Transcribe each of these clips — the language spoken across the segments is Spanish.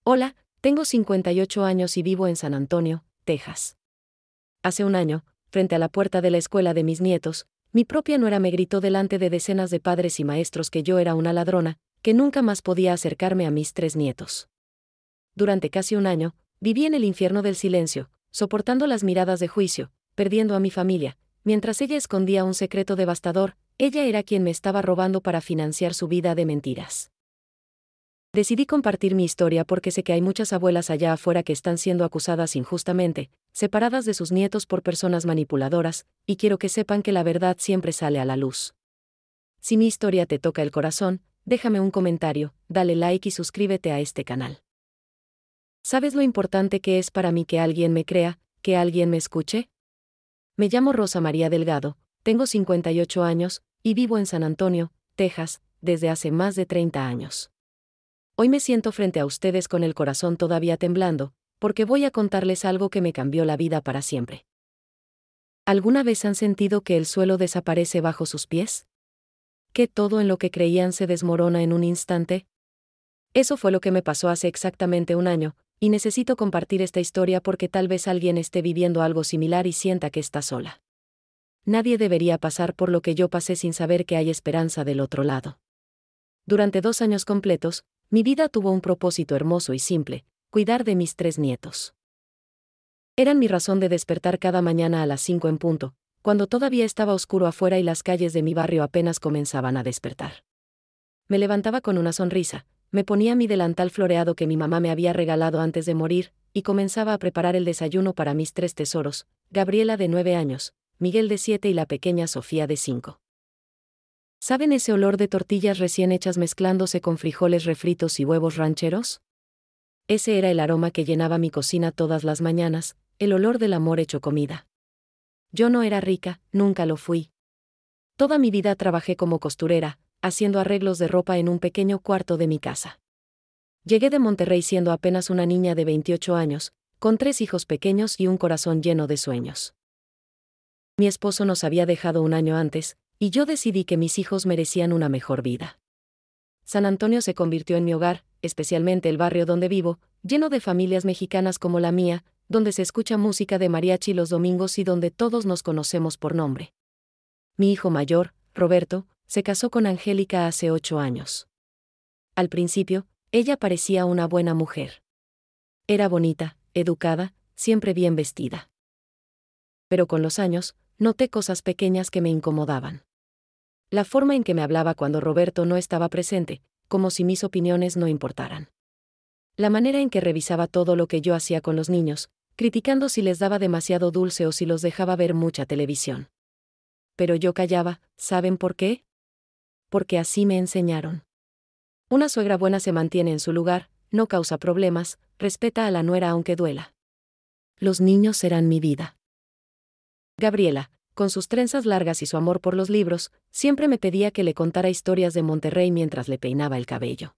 Hola, tengo 58 años y vivo en San Antonio, Texas. Hace un año, frente a la puerta de la escuela de mis nietos, mi propia nuera me gritó delante de decenas de padres y maestros que yo era una ladrona, que nunca más podía acercarme a mis 3 nietos. Durante casi un año, viví en el infierno del silencio, soportando las miradas de juicio, perdiendo a mi familia, mientras ella escondía un secreto devastador. Ella era quien me estaba robando para financiar su vida de mentiras. Decidí compartir mi historia porque sé que hay muchas abuelas allá afuera que están siendo acusadas injustamente, separadas de sus nietos por personas manipuladoras, y quiero que sepan que la verdad siempre sale a la luz. Si mi historia te toca el corazón, déjame un comentario, dale like y suscríbete a este canal. ¿Sabes lo importante que es para mí que alguien me crea, que alguien me escuche? Me llamo Rosa María Delgado, tengo 58 años, y vivo en San Antonio, Texas, desde hace más de 30 años. Hoy me siento frente a ustedes con el corazón todavía temblando, porque voy a contarles algo que me cambió la vida para siempre. ¿Alguna vez han sentido que el suelo desaparece bajo sus pies? ¿Que todo en lo que creían se desmorona en un instante? Eso fue lo que me pasó hace exactamente un año, y necesito compartir esta historia porque tal vez alguien esté viviendo algo similar y sienta que está sola. Nadie debería pasar por lo que yo pasé sin saber que hay esperanza del otro lado. Durante 2 años completos, mi vida tuvo un propósito hermoso y simple: cuidar de mis 3 nietos. Eran mi razón de despertar cada mañana a las 5 en punto, cuando todavía estaba oscuro afuera y las calles de mi barrio apenas comenzaban a despertar. Me levantaba con una sonrisa, me ponía mi delantal floreado que mi mamá me había regalado antes de morir, y comenzaba a preparar el desayuno para mis 3 tesoros, Gabriela de 9 años, Miguel de 7 y la pequeña Sofía de 5. ¿Saben ese olor de tortillas recién hechas mezclándose con frijoles refritos y huevos rancheros? Ese era el aroma que llenaba mi cocina todas las mañanas, el olor del amor hecho comida. Yo no era rica, nunca lo fui. Toda mi vida trabajé como costurera, haciendo arreglos de ropa en un pequeño cuarto de mi casa. Llegué de Monterrey siendo apenas una niña de 28 años, con 3 hijos pequeños y un corazón lleno de sueños. Mi esposo nos había dejado un año antes, y yo decidí que mis hijos merecían una mejor vida. San Antonio se convirtió en mi hogar, especialmente el barrio donde vivo, lleno de familias mexicanas como la mía, donde se escucha música de mariachi los domingos y donde todos nos conocemos por nombre. Mi hijo mayor, Roberto, se casó con Angélica hace 8 años. Al principio, ella parecía una buena mujer. Era bonita, educada, siempre bien vestida. Pero con los años, noté cosas pequeñas que me incomodaban. La forma en que me hablaba cuando Roberto no estaba presente, como si mis opiniones no importaran. La manera en que revisaba todo lo que yo hacía con los niños, criticando si les daba demasiado dulce o si los dejaba ver mucha televisión. Pero yo callaba, ¿saben por qué? Porque así me enseñaron. Una suegra buena se mantiene en su lugar, no causa problemas, respeta a la nuera aunque duela. Los niños serán mi vida. Gabriela, con sus trenzas largas y su amor por los libros, siempre me pedía que le contara historias de Monterrey mientras le peinaba el cabello.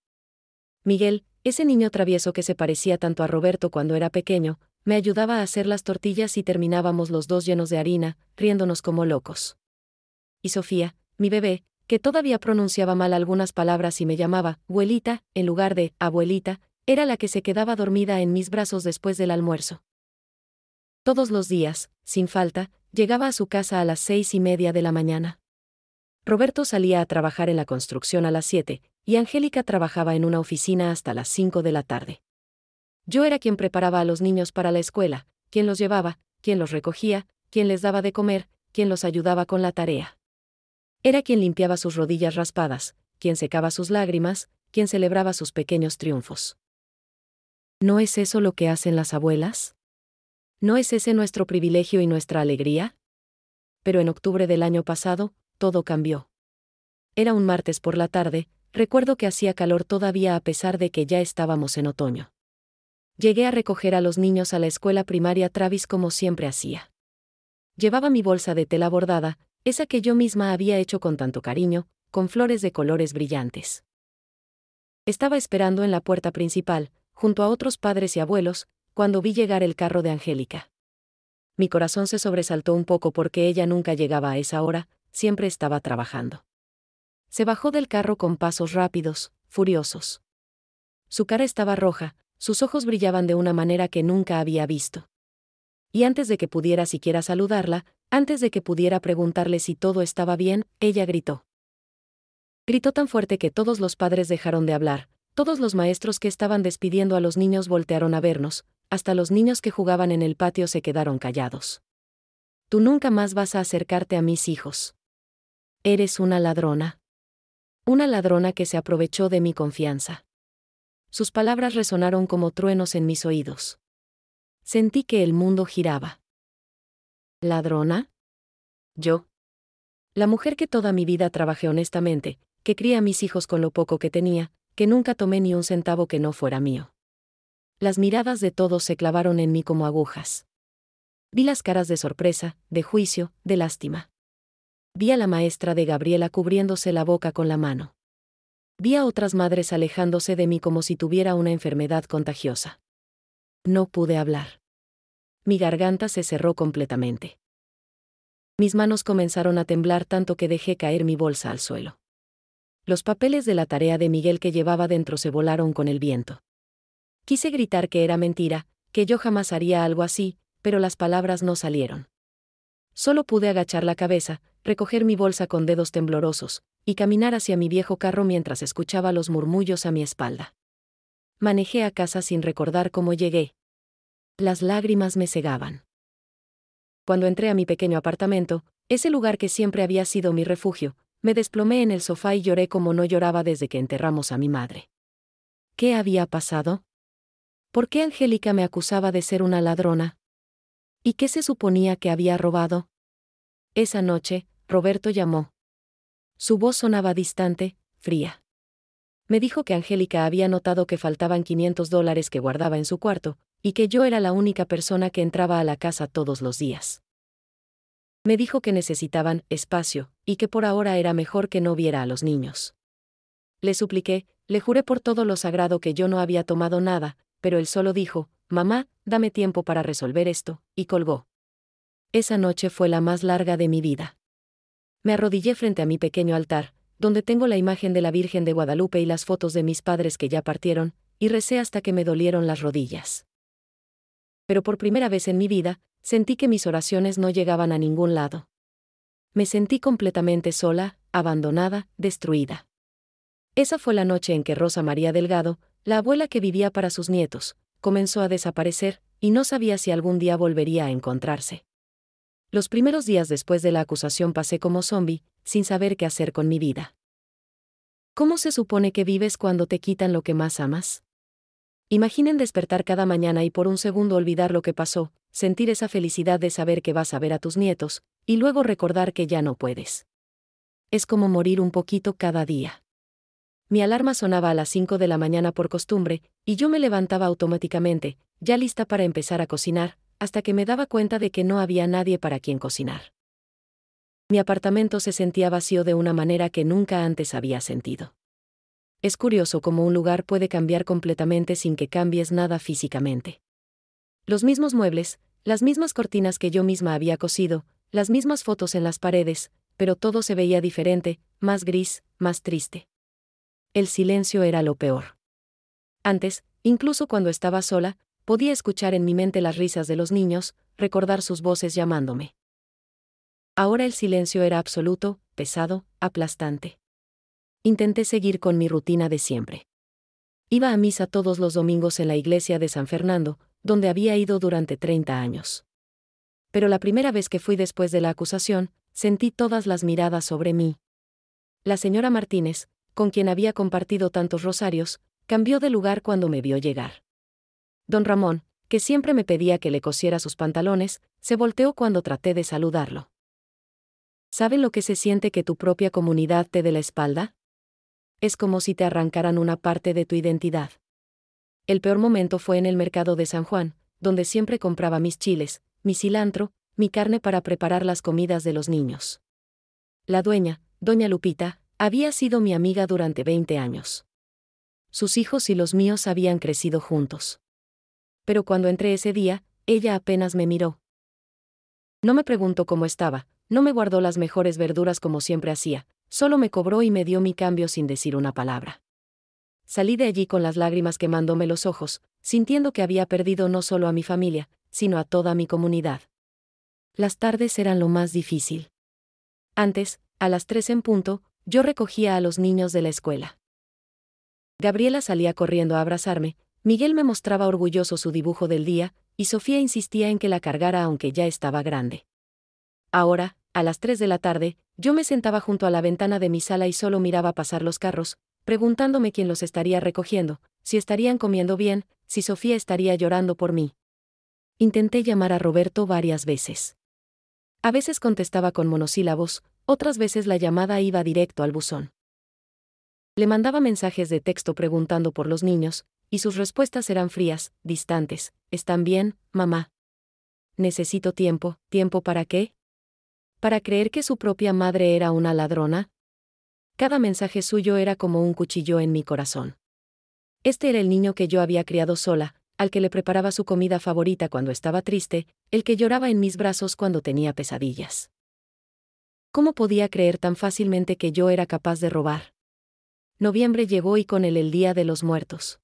Miguel, ese niño travieso que se parecía tanto a Roberto cuando era pequeño, me ayudaba a hacer las tortillas y terminábamos los dos llenos de harina, riéndonos como locos. Y Sofía, mi bebé, que todavía pronunciaba mal algunas palabras y me llamaba abuelita, en lugar de abuelita, era la que se quedaba dormida en mis brazos después del almuerzo. Todos los días, sin falta, llegaba a su casa a las 6:30 de la mañana. Roberto salía a trabajar en la construcción a las 7, y Angélica trabajaba en una oficina hasta las 5 de la tarde. Yo era quien preparaba a los niños para la escuela, quien los llevaba, quien los recogía, quien les daba de comer, quien los ayudaba con la tarea. Era quien limpiaba sus rodillas raspadas, quien secaba sus lágrimas, quien celebraba sus pequeños triunfos. ¿No es eso lo que hacen las abuelas? ¿No es ese nuestro privilegio y nuestra alegría? Pero en octubre del año pasado, todo cambió. Era un martes por la tarde, recuerdo que hacía calor todavía a pesar de que ya estábamos en otoño. Llegué a recoger a los niños a la escuela primaria Travis como siempre hacía. Llevaba mi bolsa de tela bordada, esa que yo misma había hecho con tanto cariño, con flores de colores brillantes. Estaba esperando en la puerta principal, junto a otros padres y abuelos, cuando vi llegar el carro de Angélica. Mi corazón se sobresaltó un poco porque ella nunca llegaba a esa hora, siempre estaba trabajando. Se bajó del carro con pasos rápidos, furiosos. Su cara estaba roja, sus ojos brillaban de una manera que nunca había visto. Y antes de que pudiera siquiera saludarla, antes de que pudiera preguntarle si todo estaba bien, ella gritó. Gritó tan fuerte que todos los padres dejaron de hablar, todos los maestros que estaban despidiendo a los niños voltearon a vernos, hasta los niños que jugaban en el patio se quedaron callados. Tú nunca más vas a acercarte a mis hijos. Eres una ladrona. Una ladrona que se aprovechó de mi confianza. Sus palabras resonaron como truenos en mis oídos. Sentí que el mundo giraba. ¿Ladrona? Yo. La mujer que toda mi vida trabajé honestamente, que crié a mis hijos con lo poco que tenía, que nunca tomé ni un centavo que no fuera mío. Las miradas de todos se clavaron en mí como agujas. Vi las caras de sorpresa, de juicio, de lástima. Vi a la maestra de Gabriela cubriéndose la boca con la mano. Vi a otras madres alejándose de mí como si tuviera una enfermedad contagiosa. No pude hablar. Mi garganta se cerró completamente. Mis manos comenzaron a temblar tanto que dejé caer mi bolsa al suelo. Los papeles de la tarea de Miguel que llevaba dentro se volaron con el viento. Quise gritar que era mentira, que yo jamás haría algo así, pero las palabras no salieron. Solo pude agachar la cabeza, recoger mi bolsa con dedos temblorosos, y caminar hacia mi viejo carro mientras escuchaba los murmullos a mi espalda. Manejé a casa sin recordar cómo llegué. Las lágrimas me cegaban. Cuando entré a mi pequeño apartamento, ese lugar que siempre había sido mi refugio, me desplomé en el sofá y lloré como no lloraba desde que enterramos a mi madre. ¿Qué había pasado? ¿Por qué Angélica me acusaba de ser una ladrona? ¿Y qué se suponía que había robado? Esa noche, Roberto llamó. Su voz sonaba distante, fría. Me dijo que Angélica había notado que faltaban $500 que guardaba en su cuarto, y que yo era la única persona que entraba a la casa todos los días. Me dijo que necesitaban espacio, y que por ahora era mejor que no viera a los niños. Le supliqué, le juré por todo lo sagrado que yo no había tomado nada, pero él solo dijo, «Mamá, dame tiempo para resolver esto», y colgó. Esa noche fue la más larga de mi vida. Me arrodillé frente a mi pequeño altar, donde tengo la imagen de la Virgen de Guadalupe y las fotos de mis padres que ya partieron, y recé hasta que me dolieron las rodillas. Pero por primera vez en mi vida, sentí que mis oraciones no llegaban a ningún lado. Me sentí completamente sola, abandonada, destruida. Esa fue la noche en que Rosa María Delgado, la abuela que vivía para sus nietos, comenzó a desaparecer, y no sabía si algún día volvería a encontrarse. Los primeros días después de la acusación pasé como zombi, sin saber qué hacer con mi vida. ¿Cómo se supone que vives cuando te quitan lo que más amas? Imaginen despertar cada mañana y por un segundo olvidar lo que pasó, sentir esa felicidad de saber que vas a ver a tus nietos, y luego recordar que ya no puedes. Es como morir un poquito cada día. Mi alarma sonaba a las 5 de la mañana por costumbre, y yo me levantaba automáticamente, ya lista para empezar a cocinar, hasta que me daba cuenta de que no había nadie para quien cocinar. Mi apartamento se sentía vacío de una manera que nunca antes había sentido. Es curioso cómo un lugar puede cambiar completamente sin que cambies nada físicamente. Los mismos muebles, las mismas cortinas que yo misma había cosido, las mismas fotos en las paredes, pero todo se veía diferente, más gris, más triste. El silencio era lo peor. Antes, incluso cuando estaba sola, podía escuchar en mi mente las risas de los niños, recordar sus voces llamándome. Ahora el silencio era absoluto, pesado, aplastante. Intenté seguir con mi rutina de siempre. Iba a misa todos los domingos en la iglesia de San Fernando, donde había ido durante 30 años. Pero la primera vez que fui después de la acusación, sentí todas las miradas sobre mí. La señora Martínez, con quien había compartido tantos rosarios, cambió de lugar cuando me vio llegar. Don Ramón, que siempre me pedía que le cosiera sus pantalones, se volteó cuando traté de saludarlo. ¿Saben lo que se siente que tu propia comunidad te dé la espalda? Es como si te arrancaran una parte de tu identidad. El peor momento fue en el mercado de San Juan, donde siempre compraba mis chiles, mi cilantro, mi carne para preparar las comidas de los niños. La dueña, doña Lupita, había sido mi amiga durante 20 años. Sus hijos y los míos habían crecido juntos. Pero cuando entré ese día, ella apenas me miró. No me preguntó cómo estaba, no me guardó las mejores verduras como siempre hacía, solo me cobró y me dio mi cambio sin decir una palabra. Salí de allí con las lágrimas quemándome los ojos, sintiendo que había perdido no solo a mi familia, sino a toda mi comunidad. Las tardes eran lo más difícil. Antes, a las 3 en punto, yo recogía a los niños de la escuela. Gabriela salía corriendo a abrazarme, Miguel me mostraba orgulloso su dibujo del día, y Sofía insistía en que la cargara aunque ya estaba grande. Ahora, a las 3 de la tarde, yo me sentaba junto a la ventana de mi sala y solo miraba pasar los carros, preguntándome quién los estaría recogiendo, si estarían comiendo bien, si Sofía estaría llorando por mí. Intenté llamar a Roberto varias veces. A veces contestaba con monosílabos, otras veces la llamada iba directo al buzón. Le mandaba mensajes de texto preguntando por los niños, y sus respuestas eran frías, distantes. ¿Están bien, mamá? Necesito tiempo. ¿Tiempo para qué? ¿Para creer que su propia madre era una ladrona? Cada mensaje suyo era como un cuchillo en mi corazón. Este era el niño que yo había criado sola, al que le preparaba su comida favorita cuando estaba triste, el que lloraba en mis brazos cuando tenía pesadillas. ¿Cómo podía creer tan fácilmente que yo era capaz de robar? Noviembre llegó y con él el Día de los Muertos.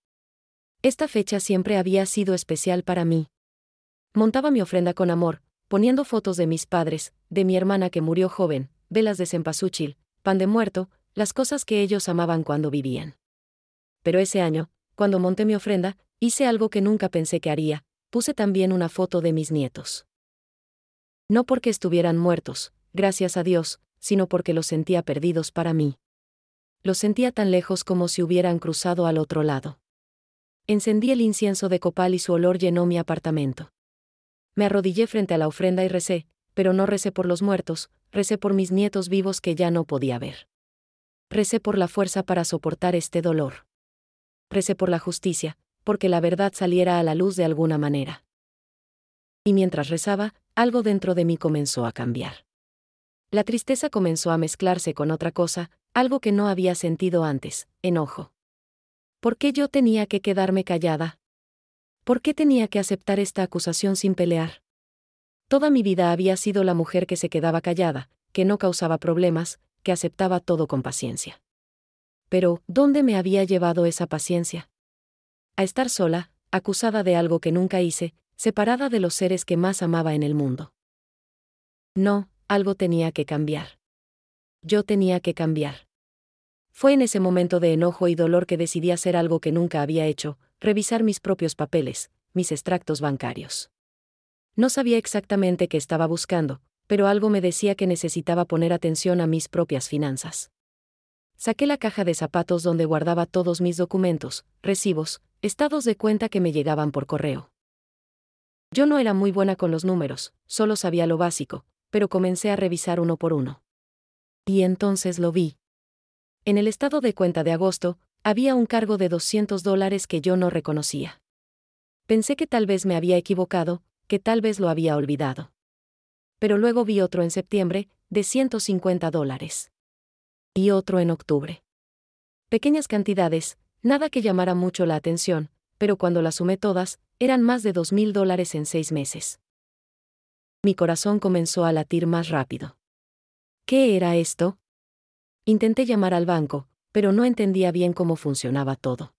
Esta fecha siempre había sido especial para mí. Montaba mi ofrenda con amor, poniendo fotos de mis padres, de mi hermana que murió joven, velas de cempasúchil, pan de muerto, las cosas que ellos amaban cuando vivían. Pero ese año, cuando monté mi ofrenda, hice algo que nunca pensé que haría, puse también una foto de mis nietos. No porque estuvieran muertos, gracias a Dios, sino porque los sentía perdidos para mí. Los sentía tan lejos como si hubieran cruzado al otro lado. Encendí el incienso de copal y su olor llenó mi apartamento. Me arrodillé frente a la ofrenda y recé, pero no recé por los muertos, recé por mis nietos vivos que ya no podía ver. Recé por la fuerza para soportar este dolor. Recé por la justicia, porque la verdad saliera a la luz de alguna manera. Y mientras rezaba, algo dentro de mí comenzó a cambiar. La tristeza comenzó a mezclarse con otra cosa, algo que no había sentido antes, enojo. ¿Por qué yo tenía que quedarme callada? ¿Por qué tenía que aceptar esta acusación sin pelear? Toda mi vida había sido la mujer que se quedaba callada, que no causaba problemas, que aceptaba todo con paciencia. Pero, ¿dónde me había llevado esa paciencia? A estar sola, acusada de algo que nunca hice, separada de los seres que más amaba en el mundo. No, algo tenía que cambiar. Yo tenía que cambiar. Fue en ese momento de enojo y dolor que decidí hacer algo que nunca había hecho, revisar mis propios papeles, mis extractos bancarios. No sabía exactamente qué estaba buscando, pero algo me decía que necesitaba poner atención a mis propias finanzas. Saqué la caja de zapatos donde guardaba todos mis documentos, recibos, estados de cuenta que me llegaban por correo. Yo no era muy buena con los números, solo sabía lo básico, pero comencé a revisar uno por uno. Y entonces lo vi. En el estado de cuenta de agosto, había un cargo de $200 que yo no reconocía. Pensé que tal vez me había equivocado, que tal vez lo había olvidado. Pero luego vi otro en septiembre, de $150. Y otro en octubre. Pequeñas cantidades, nada que llamara mucho la atención, pero cuando las sumé todas, eran más de $2,000 en 6 meses. Mi corazón comenzó a latir más rápido. ¿Qué era esto? Intenté llamar al banco, pero no entendía bien cómo funcionaba todo.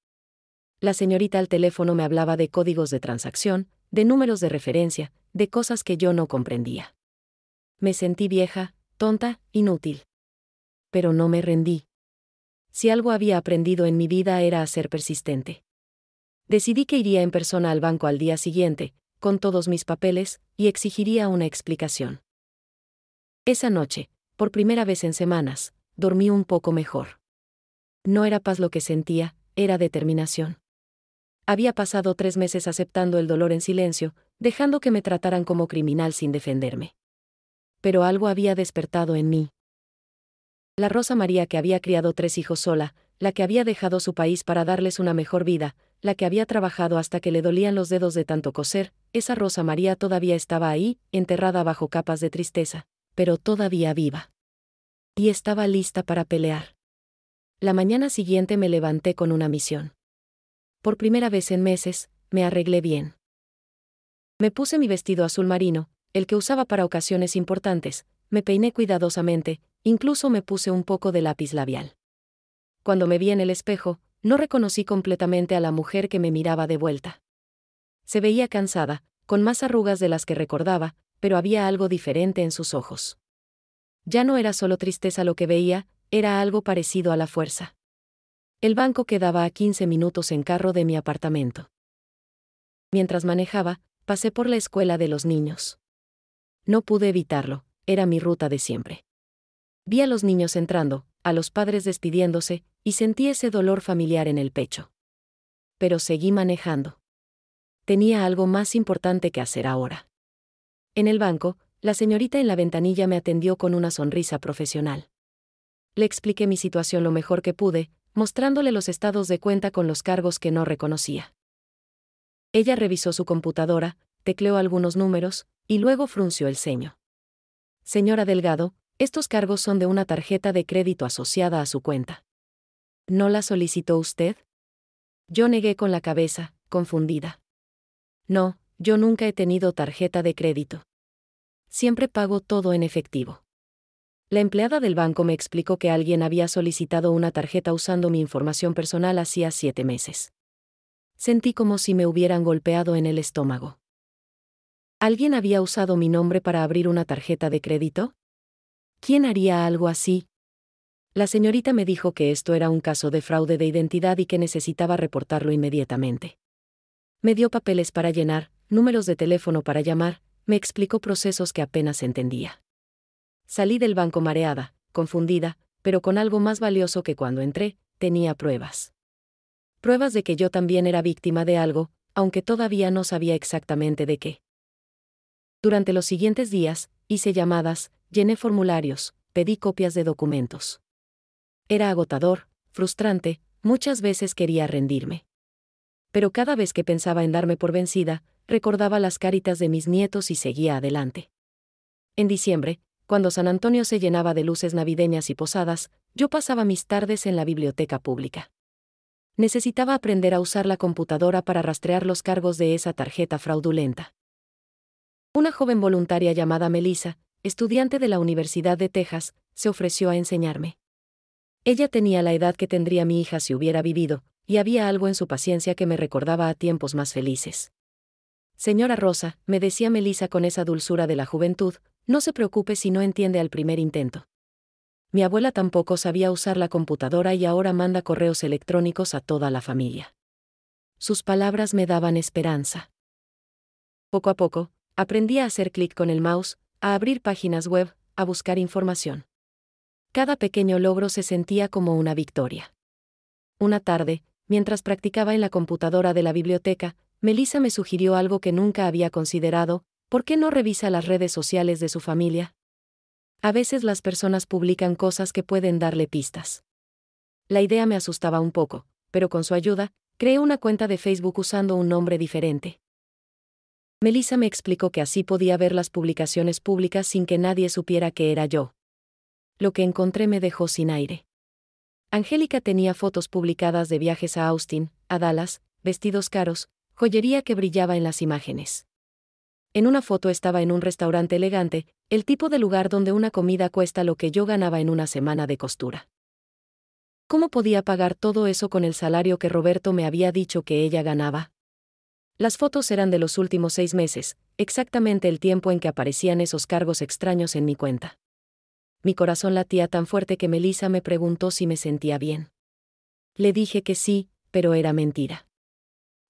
La señorita al teléfono me hablaba de códigos de transacción, de números de referencia, de cosas que yo no comprendía. Me sentí vieja, tonta, inútil. Pero no me rendí. Si algo había aprendido en mi vida era a ser persistente. Decidí que iría en persona al banco al día siguiente, con todos mis papeles, y exigiría una explicación. Esa noche, por primera vez en semanas, dormí un poco mejor. No era paz lo que sentía, era determinación. Había pasado 3 meses aceptando el dolor en silencio, dejando que me trataran como criminal sin defenderme. Pero algo había despertado en mí. La Rosa María que había criado 3 hijos sola, la que había dejado su país para darles una mejor vida, la que había trabajado hasta que le dolían los dedos de tanto coser, esa Rosa María todavía estaba ahí, enterrada bajo capas de tristeza, pero todavía viva. Y estaba lista para pelear. La mañana siguiente me levanté con una misión. Por primera vez en meses, me arreglé bien. Me puse mi vestido azul marino, el que usaba para ocasiones importantes, me peiné cuidadosamente, incluso me puse un poco de lápiz labial. Cuando me vi en el espejo, no reconocí completamente a la mujer que me miraba de vuelta. Se veía cansada, con más arrugas de las que recordaba, pero había algo diferente en sus ojos. Ya no era solo tristeza lo que veía, era algo parecido a la fuerza. El banco quedaba a 15 minutos en carro de mi apartamento. Mientras manejaba, pasé por la escuela de los niños. No pude evitarlo, era mi ruta de siempre. Vi a los niños entrando, a los padres despidiéndose, y sentí ese dolor familiar en el pecho. Pero seguí manejando. Tenía algo más importante que hacer ahora. En el banco, la señorita en la ventanilla me atendió con una sonrisa profesional. Le expliqué mi situación lo mejor que pude, mostrándole los estados de cuenta con los cargos que no reconocía. Ella revisó su computadora, tecleó algunos números, y luego frunció el ceño. Señora Delgado, estos cargos son de una tarjeta de crédito asociada a su cuenta. ¿No la solicitó usted? Yo negué con la cabeza, confundida. No, yo nunca he tenido tarjeta de crédito. Siempre pago todo en efectivo. La empleada del banco me explicó que alguien había solicitado una tarjeta usando mi información personal hacía 7 meses. Sentí como si me hubieran golpeado en el estómago. ¿Alguien había usado mi nombre para abrir una tarjeta de crédito? ¿Quién haría algo así? La señorita me dijo que esto era un caso de fraude de identidad y que necesitaba reportarlo inmediatamente. Me dio papeles para llenar, números de teléfono para llamar, me explicó procesos que apenas entendía. Salí del banco mareada, confundida, pero con algo más valioso que cuando entré, tenía pruebas. Pruebas de que yo también era víctima de algo, aunque todavía no sabía exactamente de qué. Durante los siguientes días, hice llamadas, llené formularios, pedí copias de documentos. Era agotador, frustrante, muchas veces quería rendirme. Pero cada vez que pensaba en darme por vencida, recordaba las caritas de mis nietos y seguía adelante. En diciembre, cuando San Antonio se llenaba de luces navideñas y posadas, yo pasaba mis tardes en la biblioteca pública. Necesitaba aprender a usar la computadora para rastrear los cargos de esa tarjeta fraudulenta. Una joven voluntaria llamada Melissa, estudiante de la Universidad de Texas, se ofreció a enseñarme. Ella tenía la edad que tendría mi hija si hubiera vivido, y había algo en su paciencia que me recordaba a tiempos más felices. Señora Rosa, me decía Melissa con esa dulzura de la juventud, no se preocupe si no entiende al primer intento. Mi abuela tampoco sabía usar la computadora y ahora manda correos electrónicos a toda la familia. Sus palabras me daban esperanza. Poco a poco, aprendí a hacer clic con el mouse, a abrir páginas web, a buscar información. Cada pequeño logro se sentía como una victoria. Una tarde, mientras practicaba en la computadora de la biblioteca, Melissa me sugirió algo que nunca había considerado: ¿por qué no revisa las redes sociales de su familia? A veces las personas publican cosas que pueden darle pistas. La idea me asustaba un poco, pero con su ayuda, creé una cuenta de Facebook usando un nombre diferente. Melissa me explicó que así podía ver las publicaciones públicas sin que nadie supiera que era yo. Lo que encontré me dejó sin aire. Angélica tenía fotos publicadas de viajes a Austin, a Dallas, vestidos caros, joyería que brillaba en las imágenes. En una foto estaba en un restaurante elegante, el tipo de lugar donde una comida cuesta lo que yo ganaba en una semana de costura. ¿Cómo podía pagar todo eso con el salario que Roberto me había dicho que ella ganaba? Las fotos eran de los últimos 6 meses, exactamente el tiempo en que aparecían esos cargos extraños en mi cuenta. Mi corazón latía tan fuerte que Melissa me preguntó si me sentía bien. Le dije que sí, pero era mentira.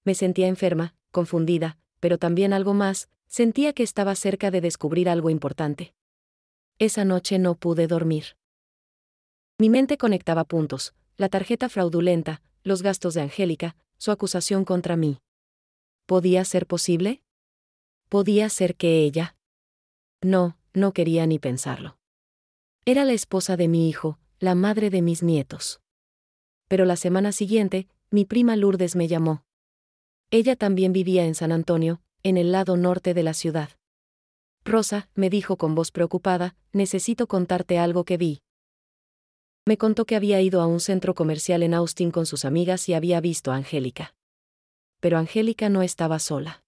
Me sentía enferma, confundida, pero también algo más, sentía que estaba cerca de descubrir algo importante. Esa noche no pude dormir. Mi mente conectaba puntos: la tarjeta fraudulenta, los gastos de Angélica, su acusación contra mí. ¿Podía ser posible? ¿Podía ser que ella? No, no quería ni pensarlo. Era la esposa de mi hijo, la madre de mis nietos. Pero la semana siguiente, mi prima Lourdes me llamó. Ella también vivía en San Antonio, en el lado norte de la ciudad. Rosa, me dijo con voz preocupada, necesito contarte algo que vi. Me contó que había ido a un centro comercial en Austin con sus amigas y había visto a Angélica. Pero Angélica no estaba sola.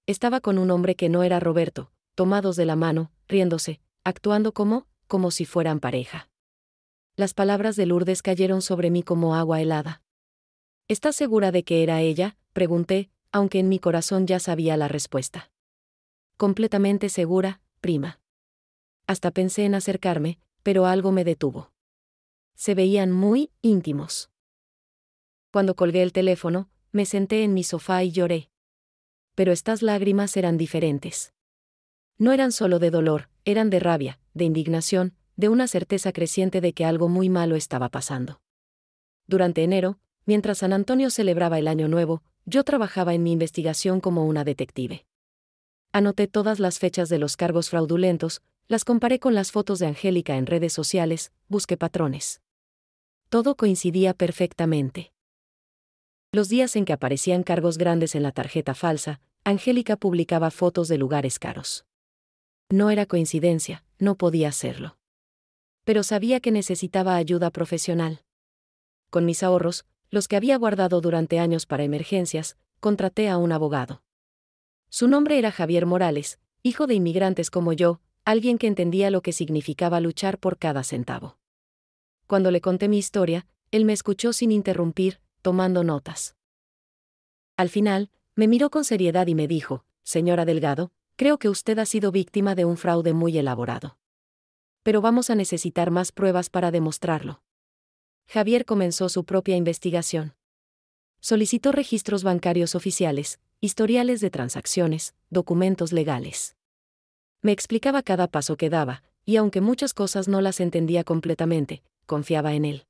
Estaba con un hombre que no era Roberto, tomados de la mano, riéndose, actuando como si fueran pareja. Las palabras de Lourdes cayeron sobre mí como agua helada. ¿Estás segura de que era ella?, pregunté, aunque en mi corazón ya sabía la respuesta. Completamente segura, prima. Hasta pensé en acercarme, pero algo me detuvo. Se veían muy íntimos. Cuando colgué el teléfono, me senté en mi sofá y lloré. Pero estas lágrimas eran diferentes. No eran solo de dolor, eran de rabia, de indignación, de una certeza creciente de que algo muy malo estaba pasando. Durante enero, mientras San Antonio celebraba el Año Nuevo, yo trabajaba en mi investigación como una detective. Anoté todas las fechas de los cargos fraudulentos, las comparé con las fotos de Angélica en redes sociales, busqué patrones. Todo coincidía perfectamente. Los días en que aparecían cargos grandes en la tarjeta falsa, Angélica publicaba fotos de lugares caros. No era coincidencia, no podía hacerlo. Pero sabía que necesitaba ayuda profesional. Con mis ahorros, los que había guardado durante años para emergencias, contraté a un abogado. Su nombre era Javier Morales, hijo de inmigrantes como yo, alguien que entendía lo que significaba luchar por cada centavo. Cuando le conté mi historia, él me escuchó sin interrumpir, tomando notas. Al final, me miró con seriedad y me dijo: «Señora Delgado, creo que usted ha sido víctima de un fraude muy elaborado. Pero vamos a necesitar más pruebas para demostrarlo». Javier comenzó su propia investigación. Solicitó registros bancarios oficiales, historiales de transacciones, documentos legales. Me explicaba cada paso que daba, y aunque muchas cosas no las entendía completamente, confiaba en él.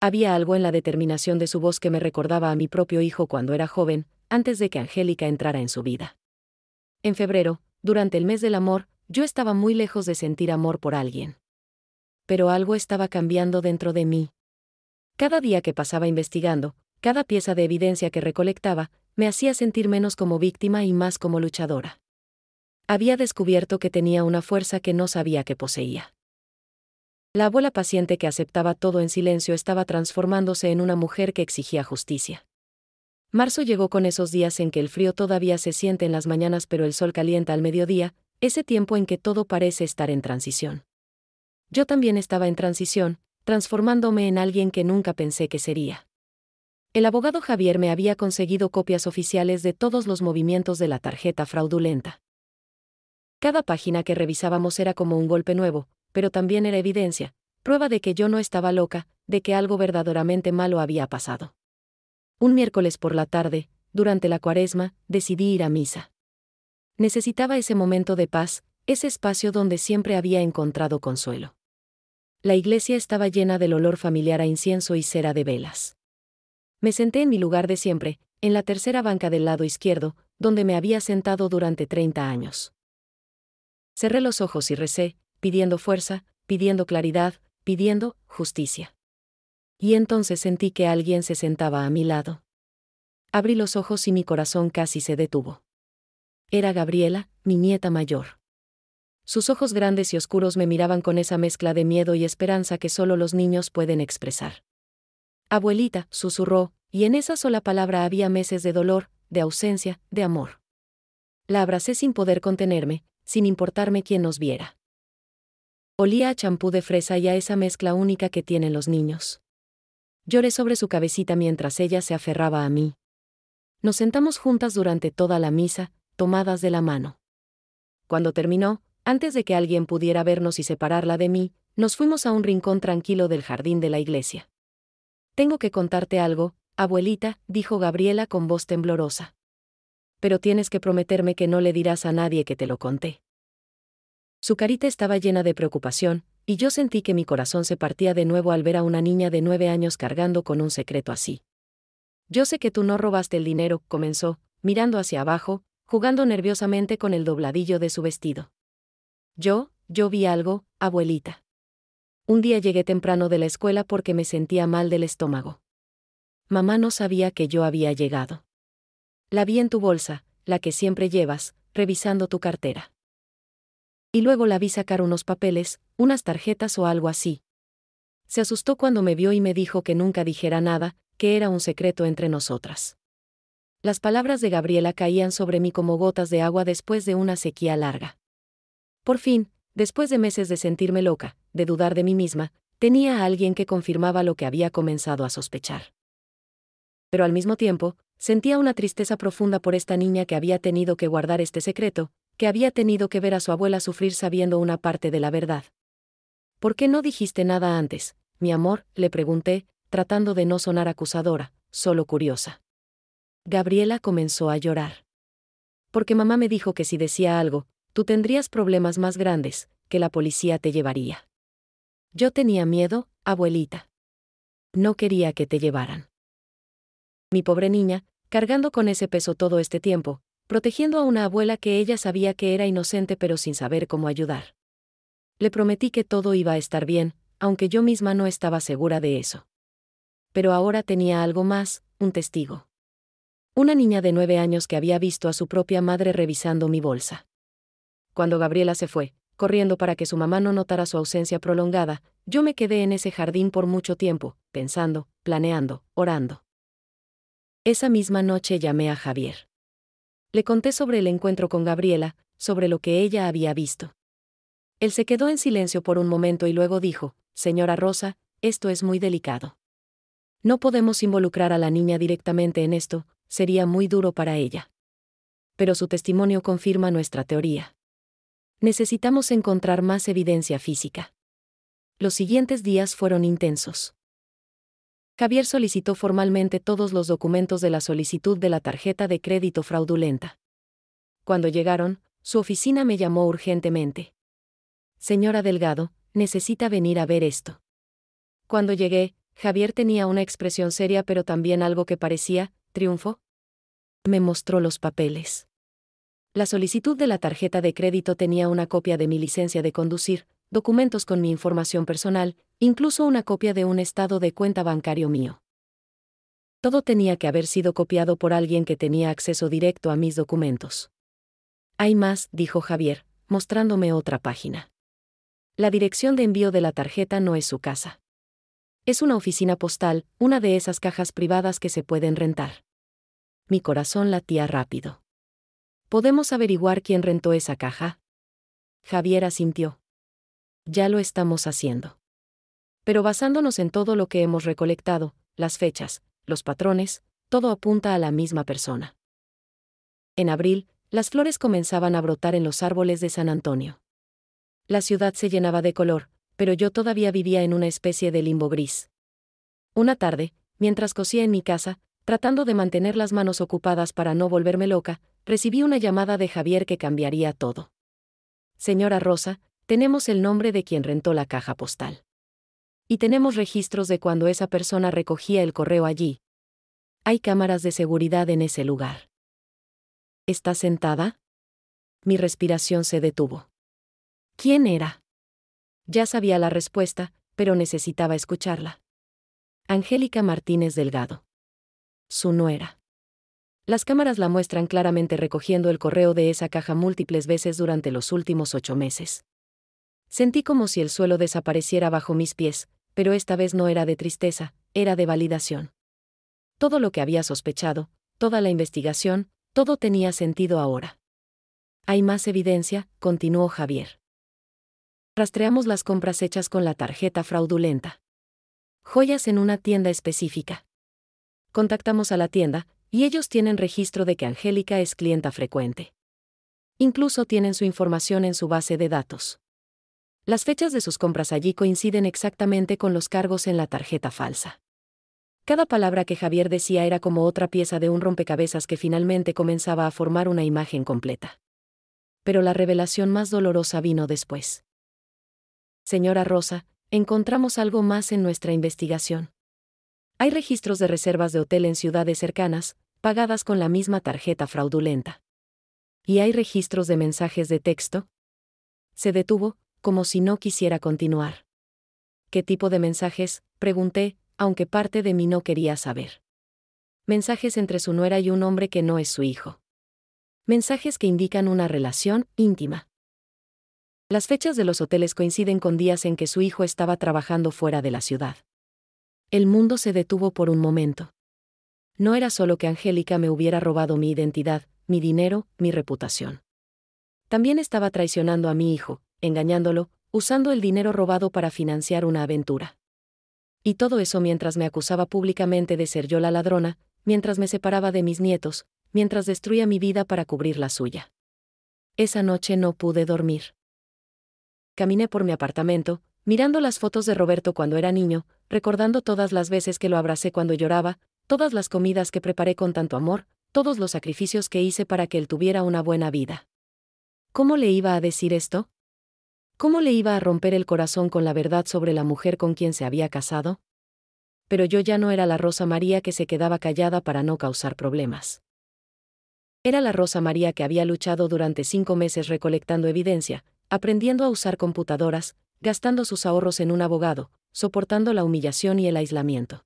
Había algo en la determinación de su voz que me recordaba a mi propio hijo cuando era joven, antes de que Angélica entrara en su vida. En febrero, durante el mes del amor, yo estaba muy lejos de sentir amor por alguien. Pero algo estaba cambiando dentro de mí. Cada día que pasaba investigando, cada pieza de evidencia que recolectaba, me hacía sentir menos como víctima y más como luchadora. Había descubierto que tenía una fuerza que no sabía que poseía. La abuela paciente que aceptaba todo en silencio estaba transformándose en una mujer que exigía justicia. Marzo llegó con esos días en que el frío todavía se siente en las mañanas pero el sol calienta al mediodía, ese tiempo en que todo parece estar en transición. Yo también estaba en transición, transformándome en alguien que nunca pensé que sería. El abogado Javier me había conseguido copias oficiales de todos los movimientos de la tarjeta fraudulenta. Cada página que revisábamos era como un golpe nuevo, pero también era evidencia, prueba de que yo no estaba loca, de que algo verdaderamente malo había pasado. Un miércoles por la tarde, durante la Cuaresma, decidí ir a misa. Necesitaba ese momento de paz, ese espacio donde siempre había encontrado consuelo. La iglesia estaba llena del olor familiar a incienso y cera de velas. Me senté en mi lugar de siempre, en la tercera banca del lado izquierdo, donde me había sentado durante 30 años. Cerré los ojos y recé, pidiendo fuerza, pidiendo claridad, pidiendo justicia. Y entonces sentí que alguien se sentaba a mi lado. Abrí los ojos y mi corazón casi se detuvo. Era Gabriela, mi nieta mayor. Sus ojos grandes y oscuros me miraban con esa mezcla de miedo y esperanza que solo los niños pueden expresar. «Abuelita», susurró, y en esa sola palabra había meses de dolor, de ausencia, de amor. La abracé sin poder contenerme, sin importarme quién nos viera. Olía a champú de fresa y a esa mezcla única que tienen los niños. Lloré sobre su cabecita mientras ella se aferraba a mí. Nos sentamos juntas durante toda la misa, tomadas de la mano. Cuando terminó, antes de que alguien pudiera vernos y separarla de mí, nos fuimos a un rincón tranquilo del jardín de la iglesia. «Tengo que contarte algo, abuelita», dijo Gabriela con voz temblorosa. «Pero tienes que prometerme que no le dirás a nadie que te lo conté». Su carita estaba llena de preocupación, y yo sentí que mi corazón se partía de nuevo al ver a una niña de 9 años cargando con un secreto así. «Yo sé que tú no robaste el dinero», comenzó, mirando hacia abajo, jugando nerviosamente con el dobladillo de su vestido. Yo vi algo, abuelita. Un día llegué temprano de la escuela porque me sentía mal del estómago. Mamá no sabía que yo había llegado. La vi en tu bolsa, la que siempre llevas, revisando tu cartera. Y luego la vi sacar unos papeles, unas tarjetas o algo así. Se asustó cuando me vio y me dijo que nunca dijera nada, que era un secreto entre nosotras. Las palabras de Gabriela caían sobre mí como gotas de agua después de una sequía larga. Por fin, después de meses de sentirme loca, de dudar de mí misma, tenía a alguien que confirmaba lo que había comenzado a sospechar. Pero al mismo tiempo, Sentía una tristeza profunda por esta niña que había tenido que guardar este secreto, que había tenido que ver a su abuela sufrir sabiendo una parte de la verdad. ¿Por qué no dijiste nada antes, mi amor?, le pregunté, tratando de no sonar acusadora, solo curiosa. Gabriela comenzó a llorar. Porque mamá me dijo que si decía algo, tú tendrías problemas más grandes, que la policía te llevaría. Yo tenía miedo, abuelita. No quería que te llevaran. Mi pobre niña, cargando con ese peso todo este tiempo, protegiendo a una abuela que ella sabía que era inocente pero sin saber cómo ayudar. Le prometí que todo iba a estar bien, aunque yo misma no estaba segura de eso. Pero ahora tenía algo más, un testigo. Una niña de 9 años que había visto a su propia madre revisando mi bolsa. Cuando Gabriela se fue, corriendo para que su mamá no notara su ausencia prolongada, yo me quedé en ese jardín por mucho tiempo, pensando, planeando, orando. Esa misma noche llamé a Javier. Le conté sobre el encuentro con Gabriela, sobre lo que ella había visto. Él se quedó en silencio por un momento y luego dijo, señora Rosa, esto es muy delicado. No podemos involucrar a la niña directamente en esto, sería muy duro para ella. Pero su testimonio confirma nuestra teoría. Necesitamos encontrar más evidencia física. Los siguientes días fueron intensos. Javier solicitó formalmente todos los documentos de la solicitud de la tarjeta de crédito fraudulenta. Cuando llegaron, su oficina me llamó urgentemente. Señora Delgado, necesita venir a ver esto. Cuando llegué, Javier tenía una expresión seria pero también algo que parecía triunfo. Me mostró los papeles. La solicitud de la tarjeta de crédito tenía una copia de mi licencia de conducir, documentos con mi información personal, incluso una copia de un estado de cuenta bancario mío. Todo tenía que haber sido copiado por alguien que tenía acceso directo a mis documentos. Hay más, dijo Javier, mostrándome otra página. La dirección de envío de la tarjeta no es su casa. Es una oficina postal, una de esas cajas privadas que se pueden rentar. Mi corazón latía rápido. ¿Podemos averiguar quién rentó esa caja? Javier asintió. Ya lo estamos haciendo. Pero basándonos en todo lo que hemos recolectado, las fechas, los patrones, todo apunta a la misma persona. En abril, las flores comenzaban a brotar en los árboles de San Antonio. La ciudad se llenaba de color, pero yo todavía vivía en una especie de limbo gris. Una tarde, mientras cosía en mi casa, tratando de mantener las manos ocupadas para no volverme loca, recibí una llamada de Javier que cambiaría todo. Señora Rosa, tenemos el nombre de quien rentó la caja postal. Y tenemos registros de cuando esa persona recogía el correo allí. Hay cámaras de seguridad en ese lugar. ¿Está sentada? Mi respiración se detuvo. ¿Quién era? Ya sabía la respuesta, pero necesitaba escucharla. Angélica Martínez Delgado. Su nuera. Las cámaras la muestran claramente recogiendo el correo de esa caja múltiples veces durante los últimos 8 meses. Sentí como si el suelo desapareciera bajo mis pies, pero esta vez no era de tristeza, era de validación. Todo lo que había sospechado, toda la investigación, todo tenía sentido ahora. Hay más evidencia, continuó Javier. Rastreamos las compras hechas con la tarjeta fraudulenta. Joyas en una tienda específica. Contactamos a la tienda, y ellos tienen registro de que Angélica es clienta frecuente. Incluso tienen su información en su base de datos. Las fechas de sus compras allí coinciden exactamente con los cargos en la tarjeta falsa. Cada palabra que Javier decía era como otra pieza de un rompecabezas que finalmente comenzaba a formar una imagen completa. Pero la revelación más dolorosa vino después. Señora Rosa, encontramos algo más en nuestra investigación. Hay registros de reservas de hotel en ciudades cercanas, pagadas con la misma tarjeta fraudulenta. ¿Y hay registros de mensajes de texto? Se detuvo, como si no quisiera continuar. ¿Qué tipo de mensajes?, pregunté, aunque parte de mí no quería saber. Mensajes entre su nuera y un hombre que no es su hijo. Mensajes que indican una relación íntima. Las fechas de los hoteles coinciden con días en que su hijo estaba trabajando fuera de la ciudad. El mundo se detuvo por un momento. No era solo que Angélica me hubiera robado mi identidad, mi dinero, mi reputación. También estaba traicionando a mi hijo, engañándolo, usando el dinero robado para financiar una aventura. Y todo eso mientras me acusaba públicamente de ser yo la ladrona, mientras me separaba de mis nietos, mientras destruía mi vida para cubrir la suya. Esa noche no pude dormir. Caminé por mi apartamento, mirando las fotos de Roberto cuando era niño, recordando todas las veces que lo abracé cuando lloraba, todas las comidas que preparé con tanto amor, todos los sacrificios que hice para que él tuviera una buena vida. ¿Cómo le iba a decir esto? ¿Cómo le iba a romper el corazón con la verdad sobre la mujer con quien se había casado? Pero yo ya no era la Rosa María que se quedaba callada para no causar problemas. Era la Rosa María que había luchado durante 5 meses recolectando evidencia, aprendiendo a usar computadoras, gastando sus ahorros en un abogado, soportando la humillación y el aislamiento.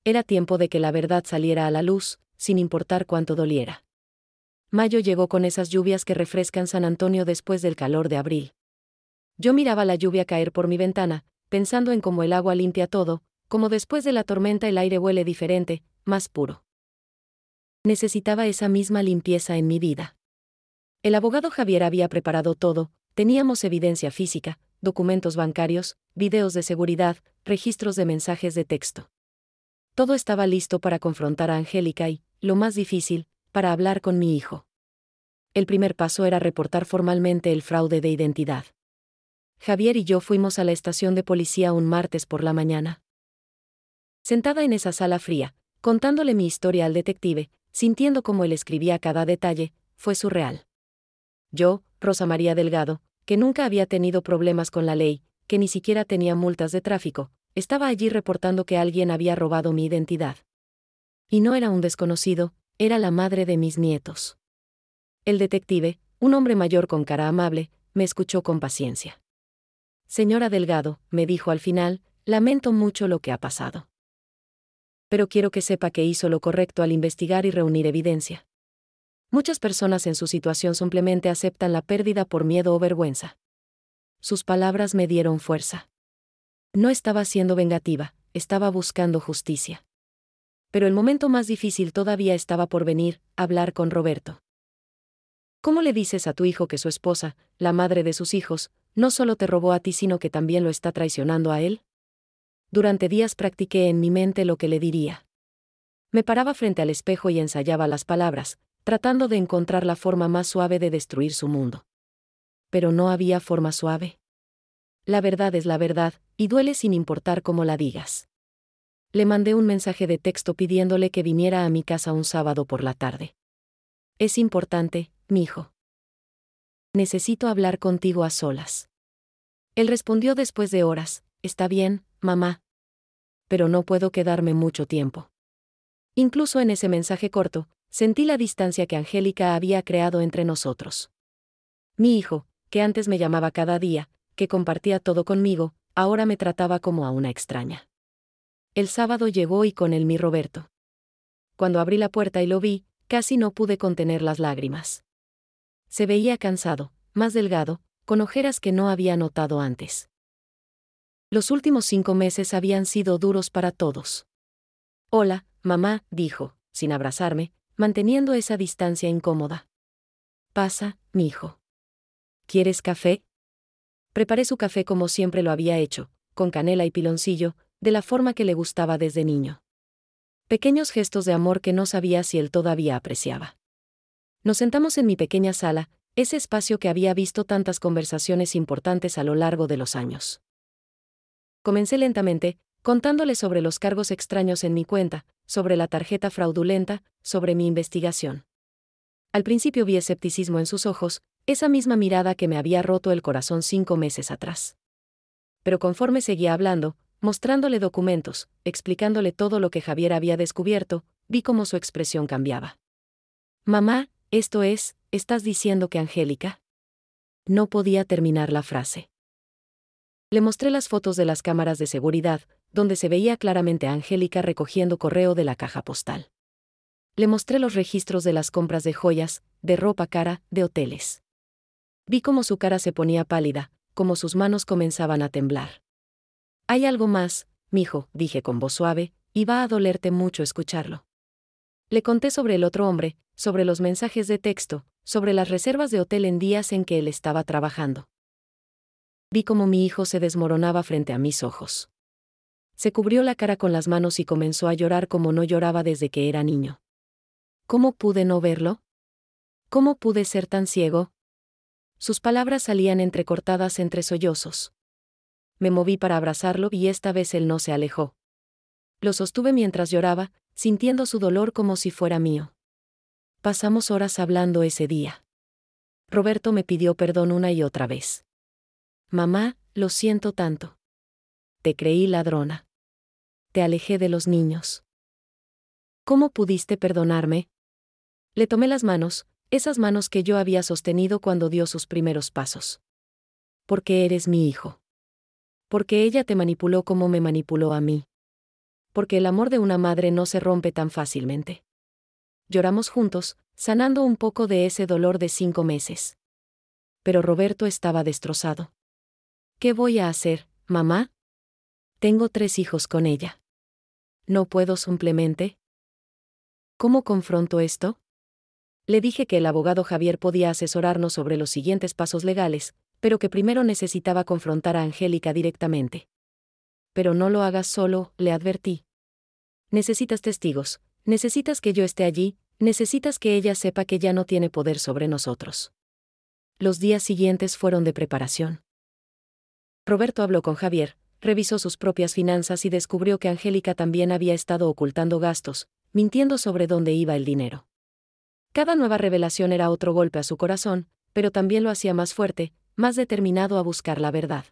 Era tiempo de que la verdad saliera a la luz, sin importar cuánto doliera. Mayo llegó con esas lluvias que refrescan San Antonio después del calor de abril. Yo miraba la lluvia caer por mi ventana, pensando en cómo el agua limpia todo, como después de la tormenta el aire huele diferente, más puro. Necesitaba esa misma limpieza en mi vida. El abogado Javier había preparado todo, teníamos evidencia física, documentos bancarios, videos de seguridad, registros de mensajes de texto. Todo estaba listo para confrontar a Angélica y, lo más difícil, para hablar con mi hijo. El primer paso era reportar formalmente el fraude de identidad. Javier y yo fuimos a la estación de policía un martes por la mañana. Sentada en esa sala fría, contándole mi historia al detective, sintiendo cómo él escribía cada detalle, fue surreal. Yo, Rosa María Delgado, que nunca había tenido problemas con la ley, que ni siquiera tenía multas de tráfico, estaba allí reportando que alguien había robado mi identidad. Y no era un desconocido, era la madre de mis nietos. El detective, un hombre mayor con cara amable, me escuchó con paciencia. Señora Delgado, me dijo al final, lamento mucho lo que ha pasado. Pero quiero que sepa que hizo lo correcto al investigar y reunir evidencia. Muchas personas en su situación simplemente aceptan la pérdida por miedo o vergüenza. Sus palabras me dieron fuerza. No estaba siendo vengativa, estaba buscando justicia. Pero el momento más difícil todavía estaba por venir, hablar con Roberto. ¿Cómo le dices a tu hijo que su esposa, la madre de sus hijos, no solo te robó a ti sino que también lo está traicionando a él? Durante días practiqué en mi mente lo que le diría. Me paraba frente al espejo y ensayaba las palabras, tratando de encontrar la forma más suave de destruir su mundo. Pero no había forma suave. La verdad es la verdad, y duele sin importar cómo la digas. Le mandé un mensaje de texto pidiéndole que viniera a mi casa un sábado por la tarde. Es importante, mijo. Necesito hablar contigo a solas. Él respondió después de horas, está bien, mamá. Pero no puedo quedarme mucho tiempo. Incluso en ese mensaje corto, sentí la distancia que Angélica había creado entre nosotros. Mi hijo, que antes me llamaba cada día, que compartía todo conmigo, ahora me trataba como a una extraña. El sábado llegó y con él mi Roberto. Cuando abrí la puerta y lo vi, casi no pude contener las lágrimas. Se veía cansado, más delgado, con ojeras que no había notado antes. Los últimos 5 meses habían sido duros para todos. Hola, mamá, dijo, sin abrazarme, manteniendo esa distancia incómoda. Pasa, mi hijo. ¿Quieres café? Preparé su café como siempre lo había hecho, con canela y piloncillo, de la forma que le gustaba desde niño. Pequeños gestos de amor que no sabía si él todavía apreciaba. Nos sentamos en mi pequeña sala, ese espacio que había visto tantas conversaciones importantes a lo largo de los años. Comencé lentamente, contándole sobre los cargos extraños en mi cuenta, sobre la tarjeta fraudulenta, sobre mi investigación. Al principio vi escepticismo en sus ojos, esa misma mirada que me había roto el corazón 5 meses atrás. Pero conforme seguía hablando, mostrándole documentos, explicándole todo lo que Javier había descubierto, vi cómo su expresión cambiaba. Mamá, ¿estás diciendo que Angélica? No podía terminar la frase. Le mostré las fotos de las cámaras de seguridad, donde se veía claramente a Angélica recogiendo correo de la caja postal. Le mostré los registros de las compras de joyas, de ropa cara, de hoteles. Vi cómo su cara se ponía pálida, cómo sus manos comenzaban a temblar. Hay algo más, mijo, dije con voz suave, y va a dolerte mucho escucharlo. Le conté sobre el otro hombre, sobre los mensajes de texto, sobre las reservas de hotel en días en que él estaba trabajando. Vi cómo mi hijo se desmoronaba frente a mis ojos. Se cubrió la cara con las manos y comenzó a llorar como no lloraba desde que era niño. ¿Cómo pude no verlo? ¿Cómo pude ser tan ciego? Sus palabras salían entrecortadas entre sollozos. Me moví para abrazarlo y esta vez él no se alejó. Lo sostuve mientras lloraba, sintiendo su dolor como si fuera mío. Pasamos horas hablando ese día. Roberto me pidió perdón una y otra vez. Mamá, lo siento tanto. Te creí ladrona. Te alejé de los niños. ¿Cómo pudiste perdonarme? Le tomé las manos, esas manos que yo había sostenido cuando dio sus primeros pasos. Porque eres mi hijo. Porque ella te manipuló como me manipuló a mí. Porque el amor de una madre no se rompe tan fácilmente. Lloramos juntos, sanando un poco de ese dolor de 5 meses. Pero Roberto estaba destrozado. ¿Qué voy a hacer, mamá? Tengo 3 hijos con ella. ¿No puedo simplemente? ¿Cómo confronto esto? Le dije que el abogado Javier podía asesorarnos sobre los siguientes pasos legales, pero que primero necesitaba confrontar a Angélica directamente. Pero no lo hagas solo, le advertí. Necesitas testigos, necesitas que yo esté allí, necesitas que ella sepa que ya no tiene poder sobre nosotros. Los días siguientes fueron de preparación. Roberto habló con Javier, revisó sus propias finanzas y descubrió que Angélica también había estado ocultando gastos, mintiendo sobre dónde iba el dinero. Cada nueva revelación era otro golpe a su corazón, pero también lo hacía más fuerte, más determinado a buscar la verdad.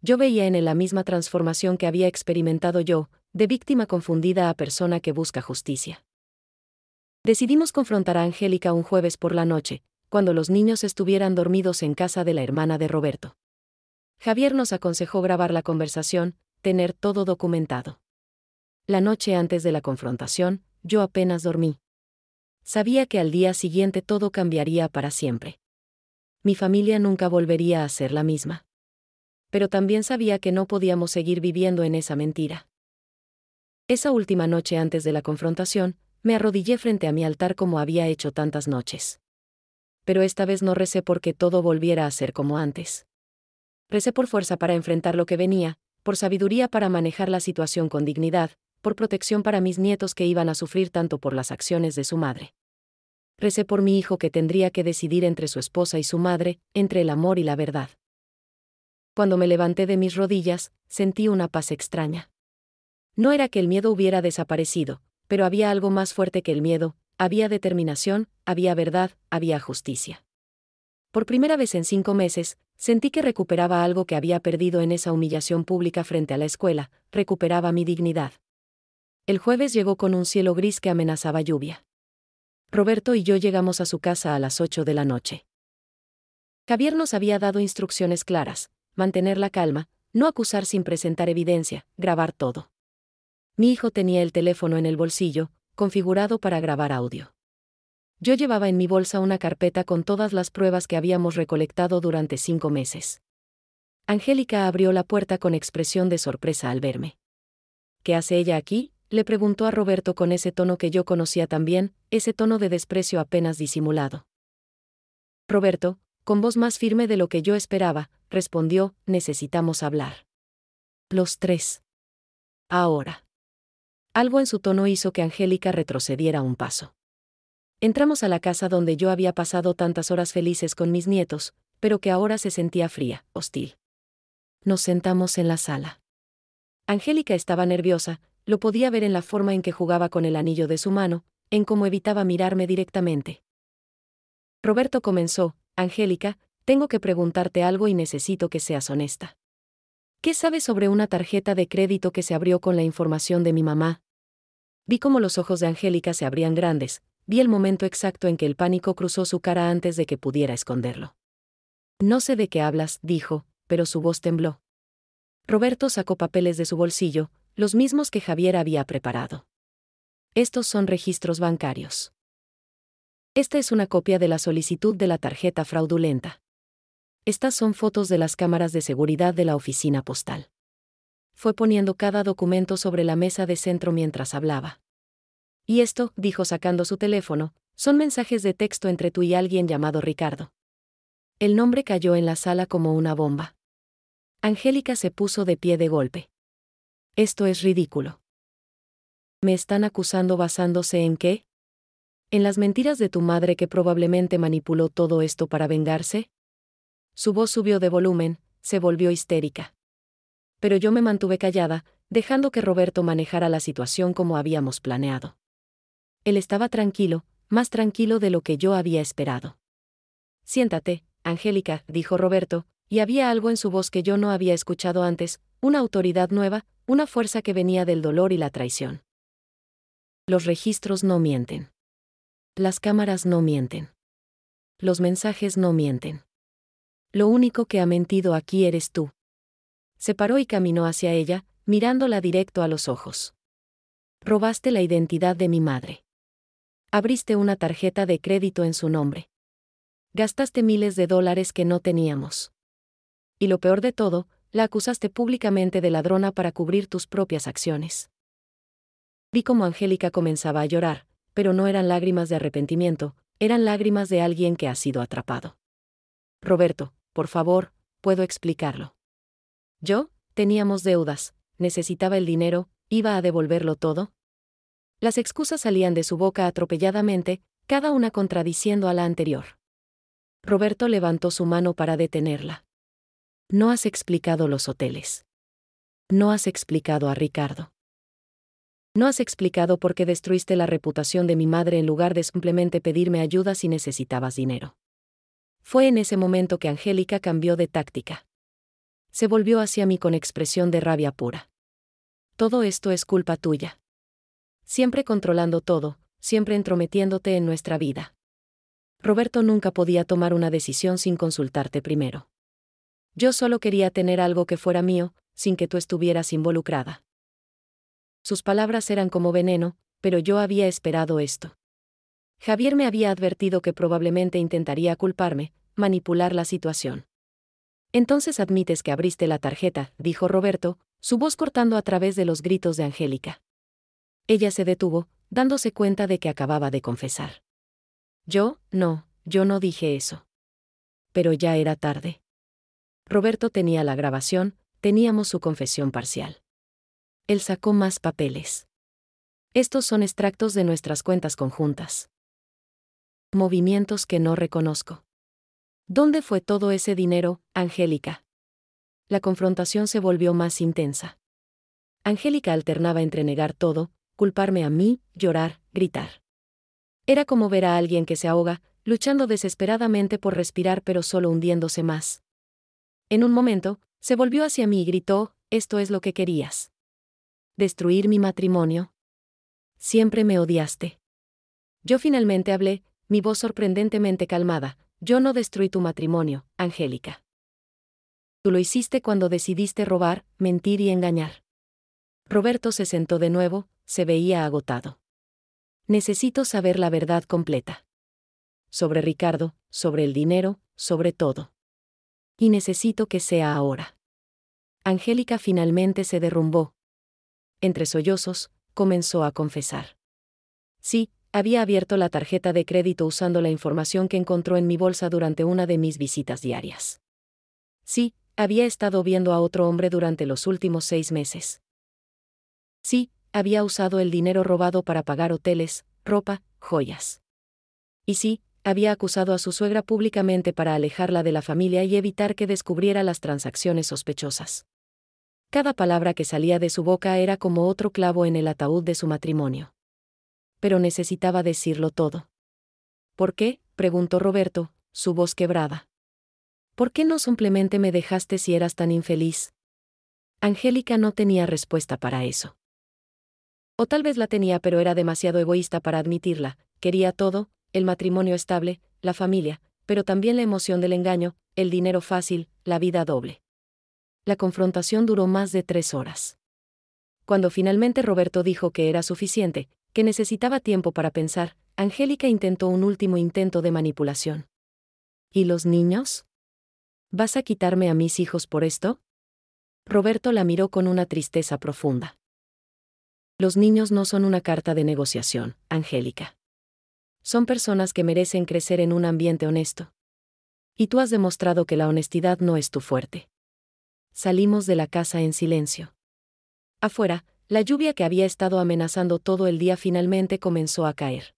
Yo veía en él la misma transformación que había experimentado yo, de víctima confundida a persona que busca justicia. Decidimos confrontar a Angélica un jueves por la noche, cuando los niños estuvieran dormidos en casa de la hermana de Roberto. Javier nos aconsejó grabar la conversación, tener todo documentado. La noche antes de la confrontación, yo apenas dormí. Sabía que al día siguiente todo cambiaría para siempre. Mi familia nunca volvería a ser la misma. Pero también sabía que no podíamos seguir viviendo en esa mentira. Esa última noche antes de la confrontación, me arrodillé frente a mi altar como había hecho tantas noches. Pero esta vez no recé porque todo volviera a ser como antes. Recé por fuerza para enfrentar lo que venía, por sabiduría para manejar la situación con dignidad, por protección para mis nietos que iban a sufrir tanto por las acciones de su madre. Recé por mi hijo que tendría que decidir entre su esposa y su madre, entre el amor y la verdad. Cuando me levanté de mis rodillas, sentí una paz extraña. No era que el miedo hubiera desaparecido, pero había algo más fuerte que el miedo, había determinación, había verdad, había justicia. Por primera vez en 5 meses, sentí que recuperaba algo que había perdido en esa humillación pública frente a la escuela, recuperaba mi dignidad. El jueves llegó con un cielo gris que amenazaba lluvia. Roberto y yo llegamos a su casa a las 8 de la noche. Javier nos había dado instrucciones claras: mantener la calma, no acusar sin presentar evidencia, grabar todo. Mi hijo tenía el teléfono en el bolsillo, configurado para grabar audio. Yo llevaba en mi bolsa una carpeta con todas las pruebas que habíamos recolectado durante 5 meses. Angélica abrió la puerta con expresión de sorpresa al verme. ¿Qué hace ella aquí?, le preguntó a Roberto con ese tono que yo conocía tan bien, ese tono de desprecio apenas disimulado. Roberto, con voz más firme de lo que yo esperaba, respondió: necesitamos hablar. Los 3. Ahora. Algo en su tono hizo que Angélica retrocediera un paso. Entramos a la casa donde yo había pasado tantas horas felices con mis nietos, pero que ahora se sentía fría, hostil. Nos sentamos en la sala. Angélica estaba nerviosa, lo podía ver en la forma en que jugaba con el anillo de su mano, en cómo evitaba mirarme directamente. Roberto comenzó: Angélica, tengo que preguntarte algo y necesito que seas honesta. ¿Qué sabes sobre una tarjeta de crédito que se abrió con la información de mi mamá? Vi cómo los ojos de Angélica se abrían grandes, vi el momento exacto en que el pánico cruzó su cara antes de que pudiera esconderlo. No sé de qué hablas, dijo, pero su voz tembló. Roberto sacó papeles de su bolsillo, los mismos que Javier había preparado. Estos son registros bancarios. Esta es una copia de la solicitud de la tarjeta fraudulenta. Estas son fotos de las cámaras de seguridad de la oficina postal. Fue poniendo cada documento sobre la mesa de centro mientras hablaba. Y esto, dijo sacando su teléfono, son mensajes de texto entre tú y alguien llamado Ricardo. El nombre cayó en la sala como una bomba. Angélica se puso de pie de golpe. Esto es ridículo. ¿Me están acusando basándose en qué? ¿En las mentiras de tu madre que probablemente manipuló todo esto para vengarse? Su voz subió de volumen, se volvió histérica. Pero yo me mantuve callada, dejando que Roberto manejara la situación como habíamos planeado. Él estaba tranquilo, más tranquilo de lo que yo había esperado. Siéntate, Angélica, dijo Roberto, y había algo en su voz que yo no había escuchado antes, una autoridad nueva, una fuerza que venía del dolor y la traición. Los registros no mienten. Las cámaras no mienten. Los mensajes no mienten. Lo único que ha mentido aquí eres tú. Se paró y caminó hacia ella, mirándola directo a los ojos. Robaste la identidad de mi madre. Abriste una tarjeta de crédito en su nombre. Gastaste miles de dólares que no teníamos. Y lo peor de todo, la acusaste públicamente de ladrona para cubrir tus propias acciones. Vi cómo Angélica comenzaba a llorar, pero no eran lágrimas de arrepentimiento, eran lágrimas de alguien que ha sido atrapado. Roberto, por favor, puedo explicarlo. Yo, teníamos deudas, necesitaba el dinero, iba a devolverlo todo. Las excusas salían de su boca atropelladamente, cada una contradiciendo a la anterior. Roberto levantó su mano para detenerla. No has explicado los hoteles. No has explicado a Ricardo. No has explicado por qué destruiste la reputación de mi madre en lugar de simplemente pedirme ayuda si necesitabas dinero. Fue en ese momento que Angélica cambió de táctica. Se volvió hacia mí con expresión de rabia pura. Todo esto es culpa tuya. Siempre controlando todo, siempre entrometiéndote en nuestra vida. Roberto nunca podía tomar una decisión sin consultarte primero. Yo solo quería tener algo que fuera mío, sin que tú estuvieras involucrada. Sus palabras eran como veneno, pero yo había esperado esto. Javier me había advertido que probablemente intentaría culparme, manipular la situación. Entonces admites que abriste la tarjeta, dijo Roberto, su voz cortando a través de los gritos de Angélica. Ella se detuvo, dándose cuenta de que acababa de confesar. Yo no dije eso. Pero ya era tarde. Roberto tenía la grabación, teníamos su confesión parcial. Él sacó más papeles. Estos son extractos de nuestras cuentas conjuntas. Movimientos que no reconozco. ¿Dónde fue todo ese dinero, Angélica? La confrontación se volvió más intensa. Angélica alternaba entre negar todo, culparme a mí, llorar, gritar. Era como ver a alguien que se ahoga, luchando desesperadamente por respirar pero solo hundiéndose más. En un momento, se volvió hacia mí y gritó, «Esto es lo que querías. ¿Destruir mi matrimonio? Siempre me odiaste». Yo finalmente hablé, mi voz sorprendentemente calmada, «Yo no destruí tu matrimonio, Angélica. Tú lo hiciste cuando decidiste robar, mentir y engañar». Roberto se sentó de nuevo, se veía agotado. Necesito saber la verdad completa. Sobre Ricardo, sobre el dinero, sobre todo. Y necesito que sea ahora. Angélica finalmente se derrumbó. Entre sollozos, comenzó a confesar. Sí, había abierto la tarjeta de crédito usando la información que encontró en mi bolsa durante una de mis visitas diarias. Sí, había estado viendo a otro hombre durante los últimos 6 meses. Sí, había usado el dinero robado para pagar hoteles, ropa, joyas. Y sí, había acusado a su suegra públicamente para alejarla de la familia y evitar que descubriera las transacciones sospechosas. Cada palabra que salía de su boca era como otro clavo en el ataúd de su matrimonio. Pero necesitaba decirlo todo. ¿Por qué?, preguntó Roberto, su voz quebrada. ¿Por qué no simplemente me dejaste si eras tan infeliz? Angélica no tenía respuesta para eso. O tal vez la tenía, pero era demasiado egoísta para admitirla. Quería todo, el matrimonio estable, la familia, pero también la emoción del engaño, el dinero fácil, la vida doble. La confrontación duró más de 3 horas. Cuando finalmente Roberto dijo que era suficiente, que necesitaba tiempo para pensar, Angélica intentó un último intento de manipulación. ¿Y los niños? ¿Vas a quitarme a mis hijos por esto? Roberto la miró con una tristeza profunda. Los niños no son una carta de negociación, Angélica. Son personas que merecen crecer en un ambiente honesto. Y tú has demostrado que la honestidad no es tu fuerte. Salimos de la casa en silencio. Afuera, la lluvia que había estado amenazando todo el día finalmente comenzó a caer.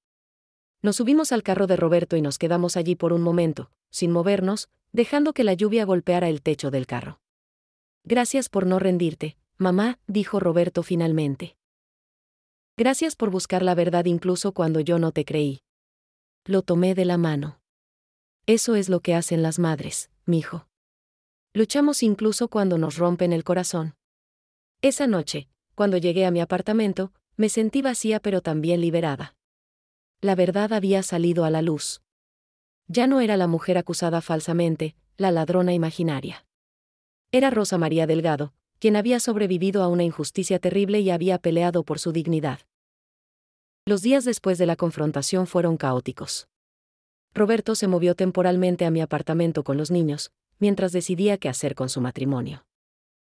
Nos subimos al carro de Roberto y nos quedamos allí por un momento, sin movernos, dejando que la lluvia golpeara el techo del carro. Gracias por no rendirte, mamá, dijo Roberto finalmente. Gracias por buscar la verdad incluso cuando yo no te creí. Lo tomé de la mano. Eso es lo que hacen las madres, mijo. Luchamos incluso cuando nos rompen el corazón. Esa noche, cuando llegué a mi apartamento, me sentí vacía pero también liberada. La verdad había salido a la luz. Ya no era la mujer acusada falsamente, la ladrona imaginaria. Era Rosa María Delgado, quien había sobrevivido a una injusticia terrible y había peleado por su dignidad. Los días después de la confrontación fueron caóticos. Roberto se movió temporalmente a mi apartamento con los niños, mientras decidía qué hacer con su matrimonio.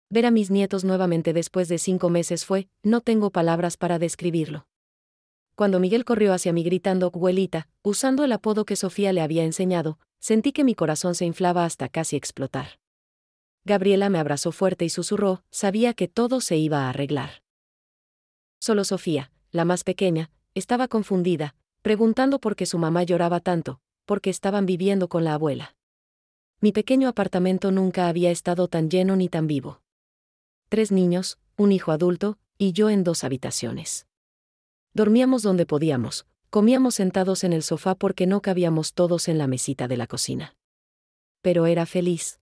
Ver a mis nietos nuevamente después de 5 meses no tengo palabras para describirlo. Cuando Miguel corrió hacia mí gritando "abuelita", usando el apodo que Sofía le había enseñado, sentí que mi corazón se inflaba hasta casi explotar. Gabriela me abrazó fuerte y susurró, sabía que todo se iba a arreglar. Solo Sofía, la más pequeña, estaba confundida, preguntando por qué su mamá lloraba tanto, porque estaban viviendo con la abuela. Mi pequeño apartamento nunca había estado tan lleno ni tan vivo. 3 niños, un hijo adulto, y yo en 2 habitaciones. Dormíamos donde podíamos, comíamos sentados en el sofá porque no cabíamos todos en la mesita de la cocina. Pero era feliz.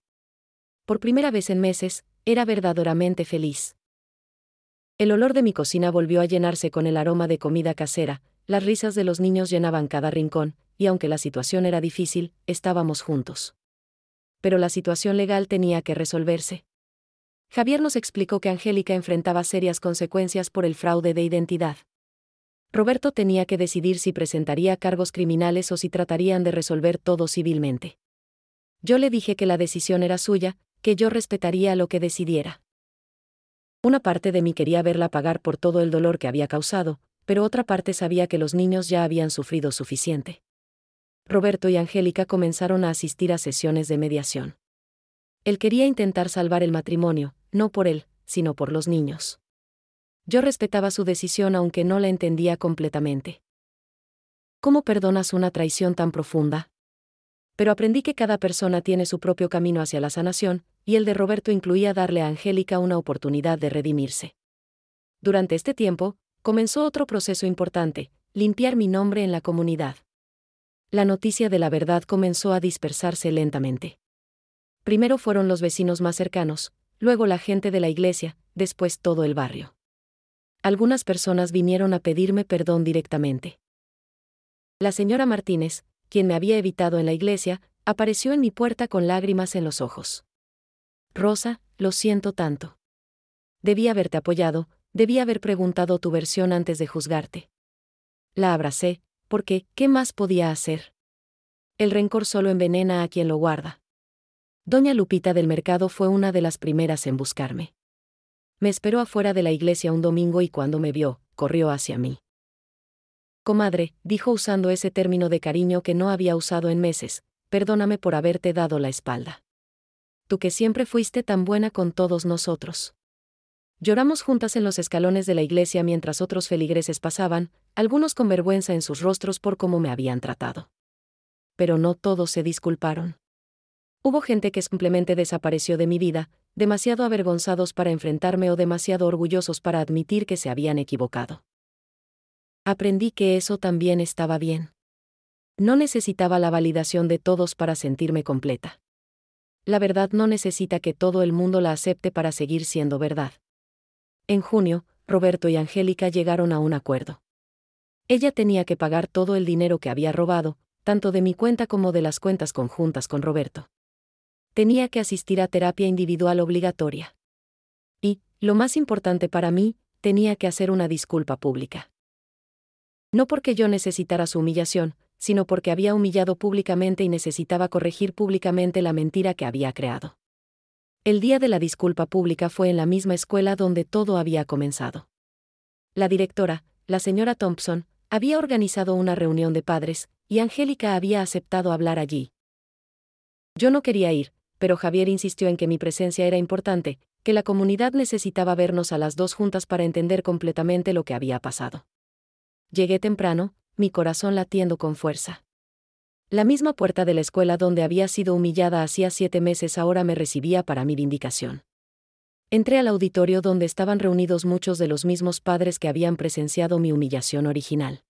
Por primera vez en meses, era verdaderamente feliz. El olor de mi cocina volvió a llenarse con el aroma de comida casera, las risas de los niños llenaban cada rincón, y aunque la situación era difícil, estábamos juntos. Pero la situación legal tenía que resolverse. Javier nos explicó que Angélica enfrentaba serias consecuencias por el fraude de identidad. Roberto tenía que decidir si presentaría cargos criminales o si tratarían de resolver todo civilmente. Yo le dije que la decisión era suya, que yo respetaría lo que decidiera. Una parte de mí quería verla pagar por todo el dolor que había causado, pero otra parte sabía que los niños ya habían sufrido suficiente. Roberto y Angélica comenzaron a asistir a sesiones de mediación. Él quería intentar salvar el matrimonio, no por él, sino por los niños. Yo respetaba su decisión aunque no la entendía completamente. ¿Cómo perdonas una traición tan profunda? Pero aprendí que cada persona tiene su propio camino hacia la sanación, y el de Roberto incluía darle a Angélica una oportunidad de redimirse. Durante este tiempo, comenzó otro proceso importante, limpiar mi nombre en la comunidad. La noticia de la verdad comenzó a dispersarse lentamente. Primero fueron los vecinos más cercanos, luego la gente de la iglesia, después todo el barrio. Algunas personas vinieron a pedirme perdón directamente. La señora Martínez, quien me había evitado en la iglesia, apareció en mi puerta con lágrimas en los ojos. Rosa, lo siento tanto. Debí haberte apoyado, debí haber preguntado tu versión antes de juzgarte. La abracé, porque, ¿qué más podía hacer? El rencor solo envenena a quien lo guarda. Doña Lupita del mercado fue una de las primeras en buscarme. Me esperó afuera de la iglesia un domingo y cuando me vio, corrió hacia mí. Comadre, dijo usando ese término de cariño que no había usado en meses, perdóname por haberte dado la espalda. Tú que siempre fuiste tan buena con todos nosotros. Lloramos juntas en los escalones de la iglesia mientras otros feligreses pasaban, algunos con vergüenza en sus rostros por cómo me habían tratado. Pero no todos se disculparon. Hubo gente que simplemente desapareció de mi vida, demasiado avergonzados para enfrentarme o demasiado orgullosos para admitir que se habían equivocado. Aprendí que eso también estaba bien. No necesitaba la validación de todos para sentirme completa. La verdad no necesita que todo el mundo la acepte para seguir siendo verdad. En junio, Roberto y Angélica llegaron a un acuerdo. Ella tenía que pagar todo el dinero que había robado, tanto de mi cuenta como de las cuentas conjuntas con Roberto. Tenía que asistir a terapia individual obligatoria. Y, lo más importante para mí, tenía que hacer una disculpa pública. No porque yo necesitara su humillación, sino porque había humillado públicamente y necesitaba corregir públicamente la mentira que había creado. El día de la disculpa pública fue en la misma escuela donde todo había comenzado. La directora, la señora Thompson, había organizado una reunión de padres, y Angélica había aceptado hablar allí. Yo no quería ir, pero Javier insistió en que mi presencia era importante, que la comunidad necesitaba vernos a las dos juntas para entender completamente lo que había pasado. Llegué temprano, mi corazón latiendo con fuerza. La misma puerta de la escuela donde había sido humillada hacía 7 meses ahora me recibía para mi vindicación. Entré al auditorio donde estaban reunidos muchos de los mismos padres que habían presenciado mi humillación original.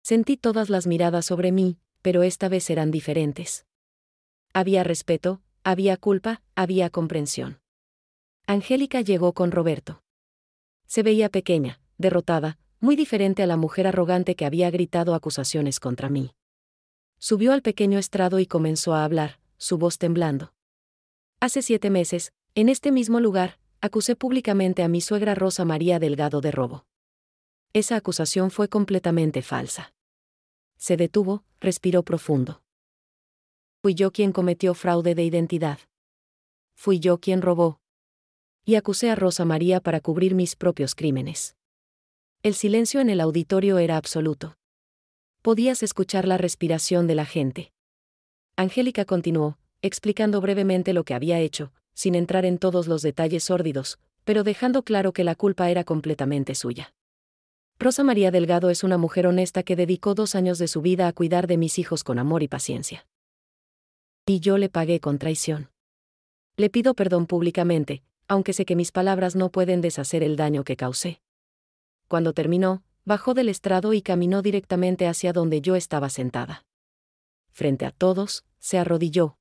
Sentí todas las miradas sobre mí, pero esta vez eran diferentes. Había respeto, había culpa, había comprensión. Angélica llegó con Roberto. Se veía pequeña, derrotada, muy diferente a la mujer arrogante que había gritado acusaciones contra mí. Subió al pequeño estrado y comenzó a hablar, su voz temblando. Hace 7 meses, en este mismo lugar, acusé públicamente a mi suegra Rosa María Delgado de robo. Esa acusación fue completamente falsa. Se detuvo, respiró profundo. Fui yo quien cometió fraude de identidad. Fui yo quien robó. Y acusé a Rosa María para cubrir mis propios crímenes. El silencio en el auditorio era absoluto. Podías escuchar la respiración de la gente. Angélica continuó, explicando brevemente lo que había hecho, sin entrar en todos los detalles sórdidos, pero dejando claro que la culpa era completamente suya. Rosa María Delgado es una mujer honesta que dedicó 2 años de su vida a cuidar de mis hijos con amor y paciencia. Y yo le pagué con traición. Le pido perdón públicamente, aunque sé que mis palabras no pueden deshacer el daño que causé. Cuando terminó, bajó del estrado y caminó directamente hacia donde yo estaba sentada. Frente a todos, se arrodilló.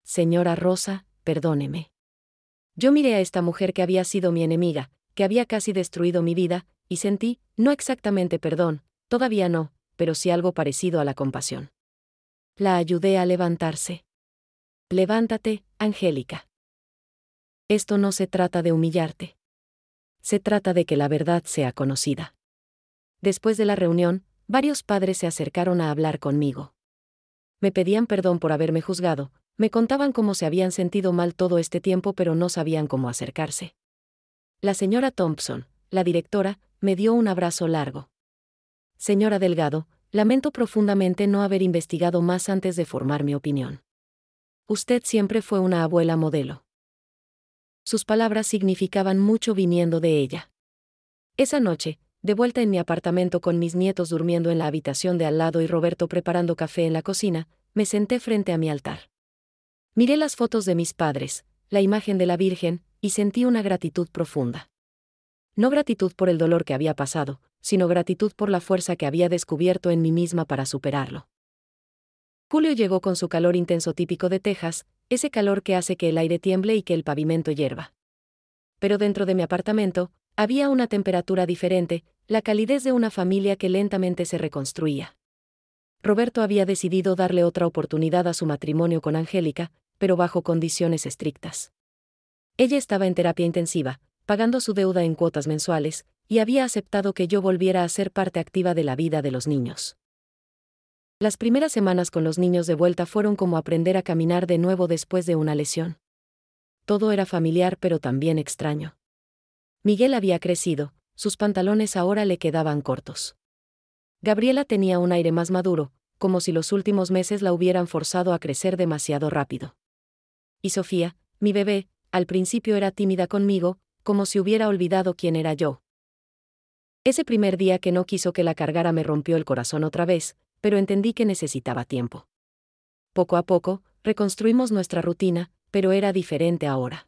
Señora Rosa, perdóneme. Yo miré a esta mujer que había sido mi enemiga, que había casi destruido mi vida, y sentí, no exactamente perdón, todavía no, pero sí algo parecido a la compasión. La ayudé a levantarse. Levántate, Angélica. Esto no se trata de humillarte. Se trata de que la verdad sea conocida. Después de la reunión, varios padres se acercaron a hablar conmigo. Me pedían perdón por haberme juzgado, me contaban cómo se habían sentido mal todo este tiempo pero no sabían cómo acercarse. La señora Thompson, la directora, me dio un abrazo largo. Señora Delgado, lamento profundamente no haber investigado más antes de formar mi opinión. Usted siempre fue una abuela modelo. Sus palabras significaban mucho viniendo de ella. Esa noche, de vuelta en mi apartamento con mis nietos durmiendo en la habitación de al lado y Roberto preparando café en la cocina, me senté frente a mi altar. Miré las fotos de mis padres, la imagen de la Virgen, y sentí una gratitud profunda. No gratitud por el dolor que había pasado, sino gratitud por la fuerza que había descubierto en mí misma para superarlo. Julio llegó con su calor intenso típico de Texas, ese calor que hace que el aire tiemble y que el pavimento hierva. Pero dentro de mi apartamento, había una temperatura diferente, la calidez de una familia que lentamente se reconstruía. Roberto había decidido darle otra oportunidad a su matrimonio con Angélica, pero bajo condiciones estrictas. Ella estaba en terapia intensiva, pagando su deuda en cuotas mensuales, y había aceptado que yo volviera a ser parte activa de la vida de los niños. Las primeras semanas con los niños de vuelta fueron como aprender a caminar de nuevo después de una lesión. Todo era familiar pero también extraño. Miguel había crecido, sus pantalones ahora le quedaban cortos. Gabriela tenía un aire más maduro, como si los últimos meses la hubieran forzado a crecer demasiado rápido. Y Sofía, mi bebé, al principio era tímida conmigo, como si hubiera olvidado quién era yo. Ese primer día que no quiso que la cargara me rompió el corazón otra vez, pero entendí que necesitaba tiempo. Poco a poco, reconstruimos nuestra rutina, pero era diferente ahora.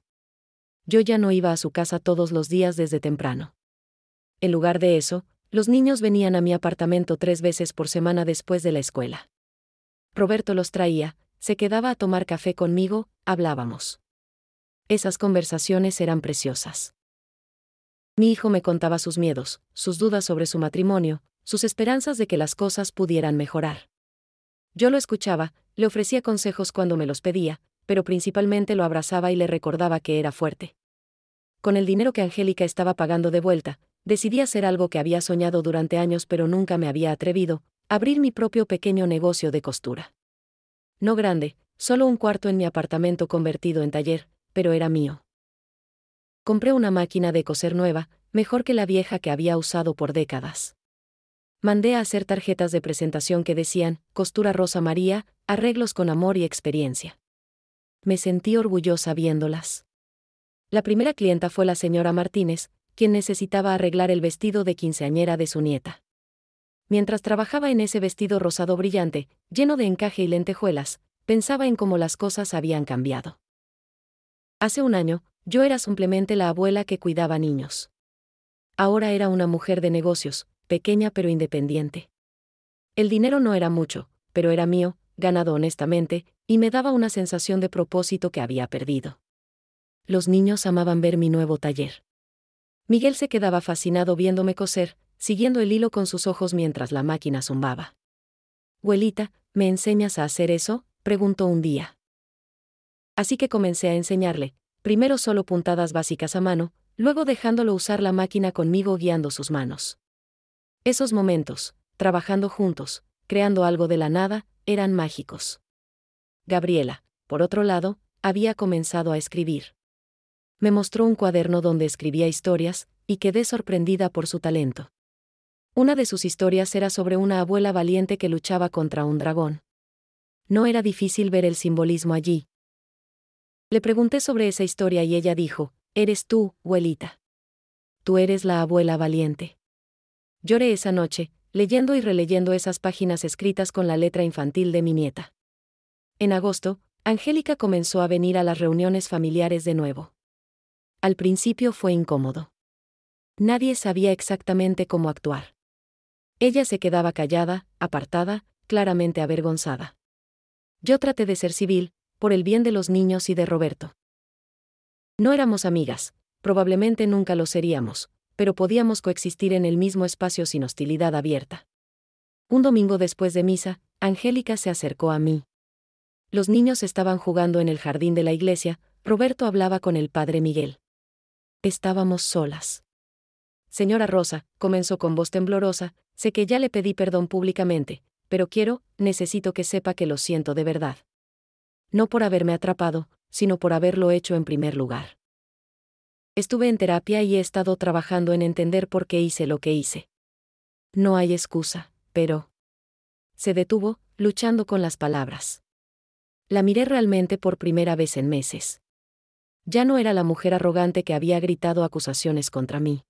Yo ya no iba a su casa todos los días desde temprano. En lugar de eso, los niños venían a mi apartamento 3 veces por semana después de la escuela. Roberto los traía, se quedaba a tomar café conmigo, hablábamos. Esas conversaciones eran preciosas. Mi hijo me contaba sus miedos, sus dudas sobre su matrimonio, sus esperanzas de que las cosas pudieran mejorar. Yo lo escuchaba, le ofrecía consejos cuando me los pedía, pero principalmente lo abrazaba y le recordaba que era fuerte. Con el dinero que Angélica estaba pagando de vuelta, decidí hacer algo que había soñado durante años pero nunca me había atrevido, abrir mi propio pequeño negocio de costura. No grande, solo un cuarto en mi apartamento convertido en taller, pero era mío. Compré una máquina de coser nueva, mejor que la vieja que había usado por décadas. Mandé a hacer tarjetas de presentación que decían, Costura Rosa María, arreglos con amor y experiencia. Me sentí orgullosa viéndolas. La primera clienta fue la señora Martínez, quien necesitaba arreglar el vestido de quinceañera de su nieta. Mientras trabajaba en ese vestido rosado brillante, lleno de encaje y lentejuelas, pensaba en cómo las cosas habían cambiado. Hace un año, yo era simplemente la abuela que cuidaba niños. Ahora era una mujer de negocios, pequeña pero independiente. El dinero no era mucho, pero era mío, ganado honestamente, y me daba una sensación de propósito que había perdido. Los niños amaban ver mi nuevo taller. Miguel se quedaba fascinado viéndome coser, siguiendo el hilo con sus ojos mientras la máquina zumbaba. «Abuelita, ¿me enseñas a hacer eso?», preguntó un día. Así que comencé a enseñarle, primero solo puntadas básicas a mano, luego dejándolo usar la máquina conmigo guiando sus manos. Esos momentos, trabajando juntos, creando algo de la nada, eran mágicos. Gabriela, por otro lado, había comenzado a escribir. Me mostró un cuaderno donde escribía historias, y quedé sorprendida por su talento. Una de sus historias era sobre una abuela valiente que luchaba contra un dragón. No era difícil ver el simbolismo allí. Le pregunté sobre esa historia y ella dijo: «Eres tú, abuelita. Tú eres la abuela valiente». Lloré esa noche, leyendo y releyendo esas páginas escritas con la letra infantil de mi nieta. En agosto, Angélica comenzó a venir a las reuniones familiares de nuevo. Al principio fue incómodo. Nadie sabía exactamente cómo actuar. Ella se quedaba callada, apartada, claramente avergonzada. Yo traté de ser civil, por el bien de los niños y de Roberto. No éramos amigas, probablemente nunca lo seríamos, pero podíamos coexistir en el mismo espacio sin hostilidad abierta. Un domingo después de misa, Angélica se acercó a mí. Los niños estaban jugando en el jardín de la iglesia, Roberto hablaba con el padre Miguel. Estábamos solas. «Señora Rosa», comenzó con voz temblorosa, «sé que ya le pedí perdón públicamente, pero necesito que sepa que lo siento de verdad. No por haberme atrapado, sino por haberlo hecho en primer lugar. Estuve en terapia y he estado trabajando en entender por qué hice lo que hice. No hay excusa, pero...». Se detuvo, luchando con las palabras. La miré realmente por primera vez en meses. Ya no era la mujer arrogante que había gritado acusaciones contra mí.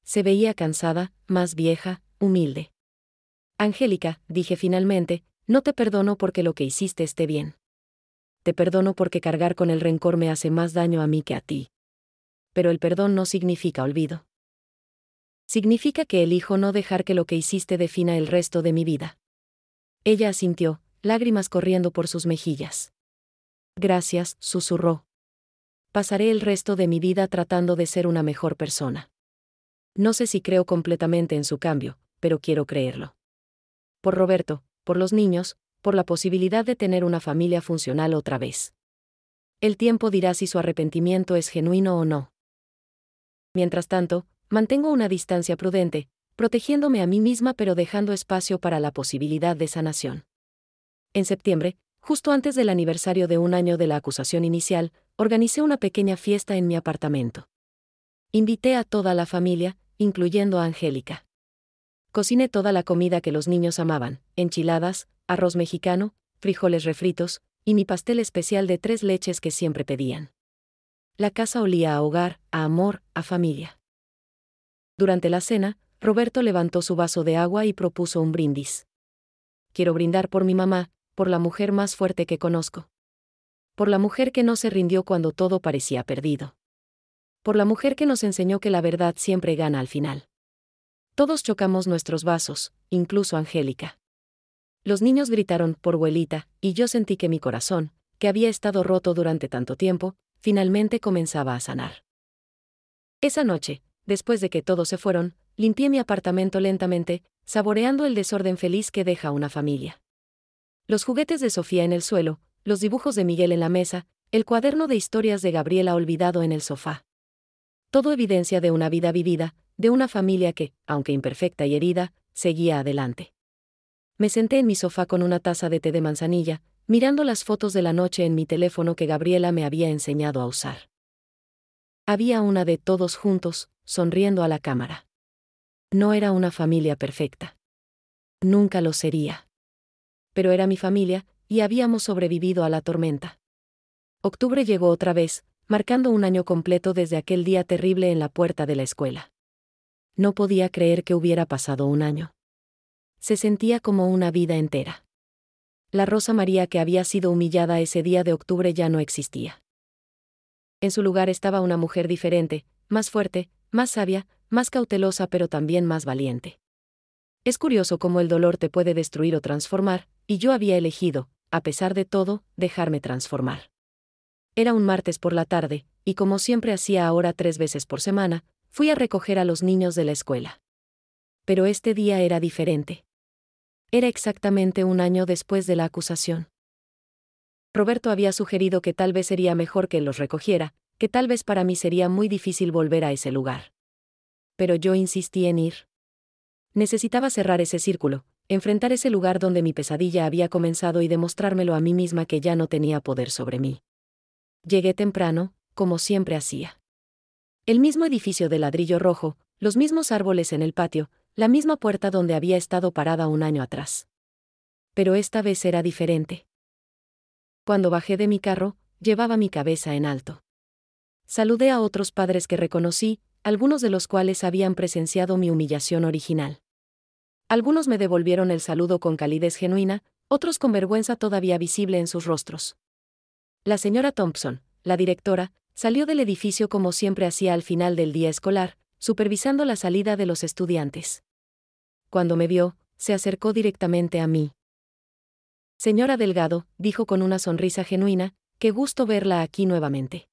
Se veía cansada, más vieja, humilde. «Angélica», dije finalmente, «no te perdono porque lo que hiciste esté bien. Te perdono porque cargar con el rencor me hace más daño a mí que a ti. Pero el perdón no significa olvido. Significa que elijo no dejar que lo que hiciste defina el resto de mi vida». Ella asintió, lágrimas corriendo por sus mejillas. «Gracias», susurró. «Pasaré el resto de mi vida tratando de ser una mejor persona. No sé si creo completamente en su cambio, pero quiero creerlo. Por Roberto, por los niños, por la posibilidad de tener una familia funcional otra vez. El tiempo dirá si su arrepentimiento es genuino o no. Mientras tanto, mantengo una distancia prudente, protegiéndome a mí misma pero dejando espacio para la posibilidad de sanación. En septiembre, justo antes del aniversario de un año de la acusación inicial, organicé una pequeña fiesta en mi apartamento. Invité a toda la familia, incluyendo a Angélica. Cociné toda la comida que los niños amaban: enchiladas, arroz mexicano, frijoles refritos, y mi pastel especial de 3 leches que siempre pedían. La casa olía a hogar, a amor, a familia. Durante la cena, Roberto levantó su vaso de agua y propuso un brindis. «Quiero brindar por mi mamá, por la mujer más fuerte que conozco. Por la mujer que no se rindió cuando todo parecía perdido. Por la mujer que nos enseñó que la verdad siempre gana al final». Todos chocamos nuestros vasos, incluso Angélica. Los niños gritaron por abuelita, y yo sentí que mi corazón, que había estado roto durante tanto tiempo, finalmente comenzaba a sanar. Esa noche, después de que todos se fueron, limpié mi apartamento lentamente, saboreando el desorden feliz que deja una familia. Los juguetes de Sofía en el suelo, los dibujos de Miguel en la mesa, el cuaderno de historias de Gabriela olvidado en el sofá. Todo evidencia de una vida vivida, de una familia que, aunque imperfecta y herida, seguía adelante. Me senté en mi sofá con una taza de té de manzanilla, mirando las fotos de la noche en mi teléfono que Gabriela me había enseñado a usar. Había una de todos juntos, sonriendo a la cámara. No era una familia perfecta. Nunca lo sería. Pero era mi familia, y habíamos sobrevivido a la tormenta. Octubre llegó otra vez, marcando un año completo desde aquel día terrible en la puerta de la escuela. No podía creer que hubiera pasado un año. Se sentía como una vida entera. La Rosa María que había sido humillada ese día de octubre ya no existía. En su lugar estaba una mujer diferente, más fuerte, más sabia, más cautelosa pero también más valiente. Es curioso cómo el dolor te puede destruir o transformar, y yo había elegido, a pesar de todo, dejarme transformar. Era un martes por la tarde, y como siempre hacía ahora 3 veces por semana, fui a recoger a los niños de la escuela. Pero este día era diferente. Era exactamente un año después de la acusación. Roberto había sugerido que tal vez sería mejor que los recogiera, que tal vez para mí sería muy difícil volver a ese lugar. Pero yo insistí en ir. Necesitaba cerrar ese círculo, enfrentar ese lugar donde mi pesadilla había comenzado y demostrármelo a mí misma que ya no tenía poder sobre mí. Llegué temprano, como siempre hacía. El mismo edificio de ladrillo rojo, los mismos árboles en el patio, la misma puerta donde había estado parada un año atrás. Pero esta vez era diferente. Cuando bajé de mi carro, llevaba mi cabeza en alto. Saludé a otros padres que reconocí, algunos de los cuales habían presenciado mi humillación original. Algunos me devolvieron el saludo con calidez genuina, otros con vergüenza todavía visible en sus rostros. La señora Thompson, la directora, salió del edificio como siempre hacía al final del día escolar, supervisando la salida de los estudiantes. Cuando me vio, se acercó directamente a mí. Señora Delgado, dijo con una sonrisa genuina, qué gusto verla aquí nuevamente.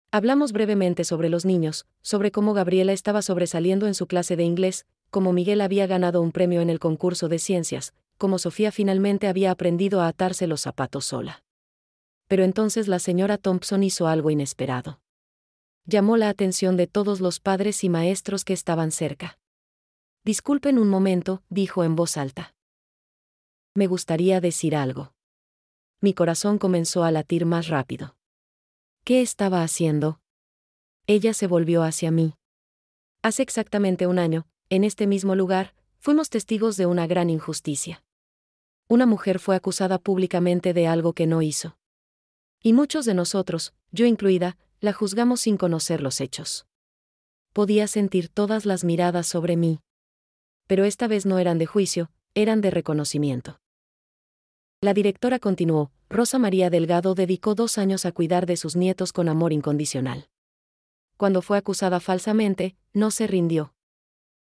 Hablamos brevemente sobre los niños, sobre cómo Gabriela estaba sobresaliendo en su clase de inglés, cómo Miguel había ganado un premio en el concurso de ciencias, cómo Sofía finalmente había aprendido a atarse los zapatos sola. Pero entonces la señora Thompson hizo algo inesperado. Llamó la atención de todos los padres y maestros que estaban cerca. Disculpen un momento, dijo en voz alta. Me gustaría decir algo. Mi corazón comenzó a latir más rápido. ¿Qué estaba haciendo? Ella se volvió hacia mí. Hace exactamente un año, en este mismo lugar, fuimos testigos de una gran injusticia. Una mujer fue acusada públicamente de algo que no hizo. Y muchos de nosotros, yo incluida, la juzgamos sin conocer los hechos. Podía sentir todas las miradas sobre mí. Pero esta vez no eran de juicio, eran de reconocimiento. La directora continuó, Rosa María Delgado dedicó 2 años a cuidar de sus nietos con amor incondicional. Cuando fue acusada falsamente, no se rindió.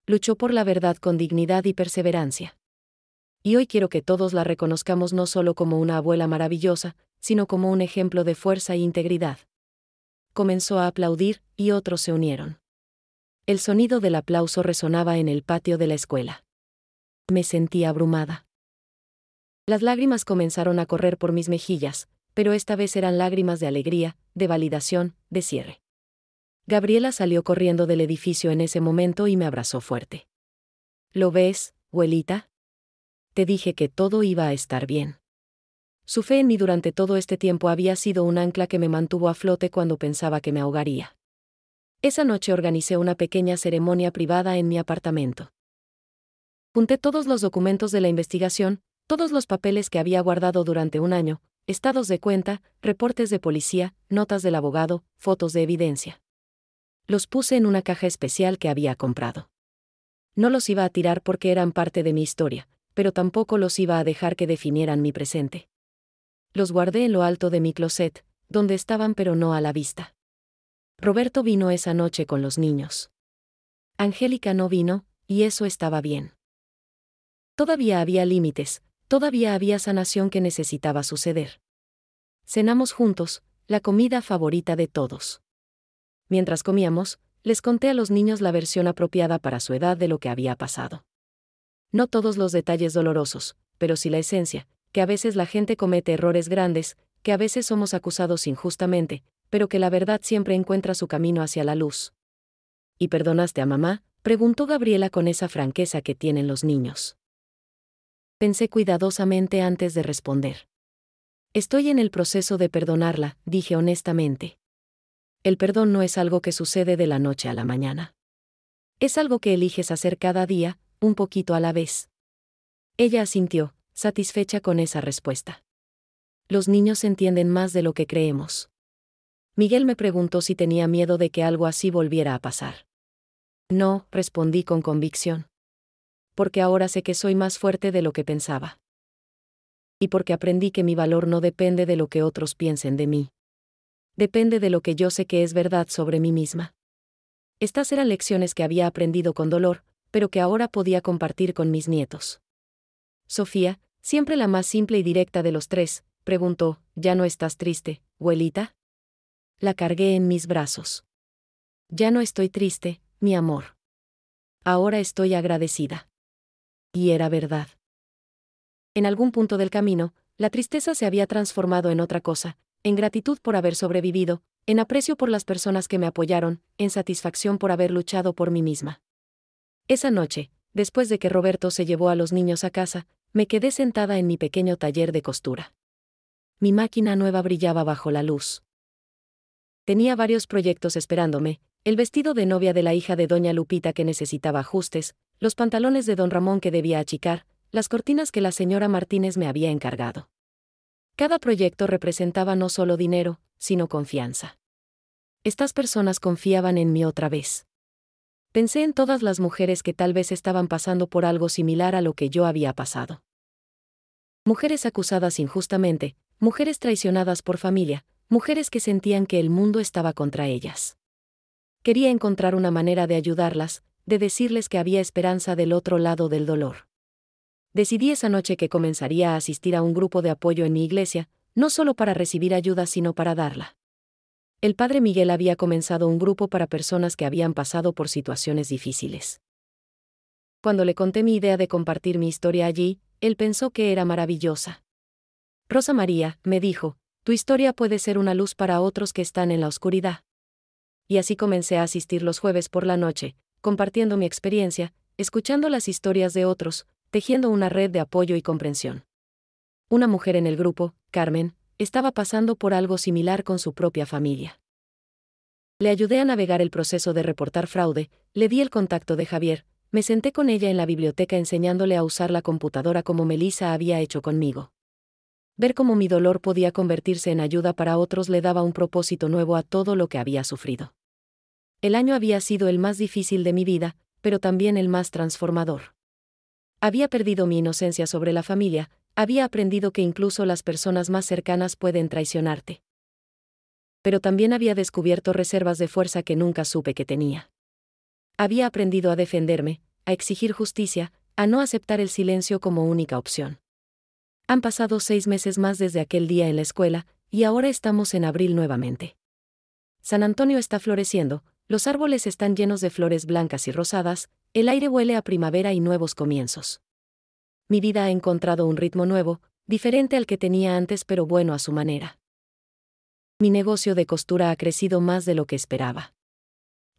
Luchó por la verdad con dignidad y perseverancia. Y hoy quiero que todos la reconozcamos no solo como una abuela maravillosa, sino como un ejemplo de fuerza e integridad. Comenzó a aplaudir, y otros se unieron. El sonido del aplauso resonaba en el patio de la escuela. Me sentí abrumada. Las lágrimas comenzaron a correr por mis mejillas, pero esta vez eran lágrimas de alegría, de validación, de cierre. Gabriela salió corriendo del edificio en ese momento y me abrazó fuerte. ¿Lo ves, abuelita? Te dije que todo iba a estar bien. Su fe en mí durante todo este tiempo había sido un ancla que me mantuvo a flote cuando pensaba que me ahogaría. Esa noche organicé una pequeña ceremonia privada en mi apartamento. Junté todos los documentos de la investigación, todos los papeles que había guardado durante un año, estados de cuenta, reportes de policía, notas del abogado, fotos de evidencia. Los puse en una caja especial que había comprado. No los iba a tirar porque eran parte de mi historia, pero tampoco los iba a dejar que definieran mi presente. Los guardé en lo alto de mi closet, donde estaban pero no a la vista. Roberto vino esa noche con los niños. Angélica no vino, y eso estaba bien. Todavía había límites, todavía había sanación que necesitaba suceder. Cenamos juntos, la comida favorita de todos. Mientras comíamos, les conté a los niños la versión apropiada para su edad de lo que había pasado. No todos los detalles dolorosos, pero sí la esencia, que a veces la gente comete errores grandes, que a veces somos acusados injustamente, pero que la verdad siempre encuentra su camino hacia la luz. ¿Y perdonaste a mamá?, preguntó Gabriela con esa franqueza que tienen los niños. Pensé cuidadosamente antes de responder. Estoy en el proceso de perdonarla, dije honestamente. El perdón no es algo que sucede de la noche a la mañana. Es algo que eliges hacer cada día, un poquito a la vez. Ella asintió, satisfecha con esa respuesta. Los niños entienden más de lo que creemos. Miguel me preguntó si tenía miedo de que algo así volviera a pasar. No, respondí con convicción. Porque ahora sé que soy más fuerte de lo que pensaba. Y porque aprendí que mi valor no depende de lo que otros piensen de mí. Depende de lo que yo sé que es verdad sobre mí misma. Estas eran lecciones que había aprendido con dolor, pero que ahora podía compartir con mis nietos. Sofía, siempre la más simple y directa de los tres, preguntó, ¿ya no estás triste, abuelita? La cargué en mis brazos. Ya no estoy triste, mi amor. Ahora estoy agradecida. Y era verdad. En algún punto del camino, la tristeza se había transformado en otra cosa, en gratitud por haber sobrevivido, en aprecio por las personas que me apoyaron, en satisfacción por haber luchado por mí misma. Esa noche, después de que Roberto se llevó a los niños a casa, me quedé sentada en mi pequeño taller de costura. Mi máquina nueva brillaba bajo la luz. Tenía varios proyectos esperándome: el vestido de novia de la hija de doña Lupita que necesitaba ajustes, los pantalones de don Ramón que debía achicar, las cortinas que la señora Martínez me había encargado. Cada proyecto representaba no solo dinero, sino confianza. Estas personas confiaban en mí otra vez. Pensé en todas las mujeres que tal vez estaban pasando por algo similar a lo que yo había pasado. Mujeres acusadas injustamente, mujeres traicionadas por familia, mujeres que sentían que el mundo estaba contra ellas. Quería encontrar una manera de ayudarlas, de decirles que había esperanza del otro lado del dolor. Decidí esa noche que comenzaría a asistir a un grupo de apoyo en mi iglesia, no solo para recibir ayuda sino para darla. El padre Miguel había comenzado un grupo para personas que habían pasado por situaciones difíciles. Cuando le conté mi idea de compartir mi historia allí, él pensó que era maravillosa. Rosa María, me dijo, tu historia puede ser una luz para otros que están en la oscuridad. Y así comencé a asistir los jueves por la noche, compartiendo mi experiencia, escuchando las historias de otros, tejiendo una red de apoyo y comprensión. Una mujer en el grupo, Carmen, estaba pasando por algo similar con su propia familia. Le ayudé a navegar el proceso de reportar fraude, le di el contacto de Javier, me senté con ella en la biblioteca enseñándole a usar la computadora como Melissa había hecho conmigo. Ver cómo mi dolor podía convertirse en ayuda para otros le daba un propósito nuevo a todo lo que había sufrido. El año había sido el más difícil de mi vida, pero también el más transformador. Había perdido mi inocencia sobre la familia, había aprendido que incluso las personas más cercanas pueden traicionarte. Pero también había descubierto reservas de fuerza que nunca supe que tenía. Había aprendido a defenderme, a exigir justicia, a no aceptar el silencio como única opción. Han pasado 6 meses más desde aquel día en la escuela, y ahora estamos en abril nuevamente. San Antonio está floreciendo, los árboles están llenos de flores blancas y rosadas, el aire huele a primavera y nuevos comienzos. Mi vida ha encontrado un ritmo nuevo, diferente al que tenía antes pero bueno a su manera. Mi negocio de costura ha crecido más de lo que esperaba.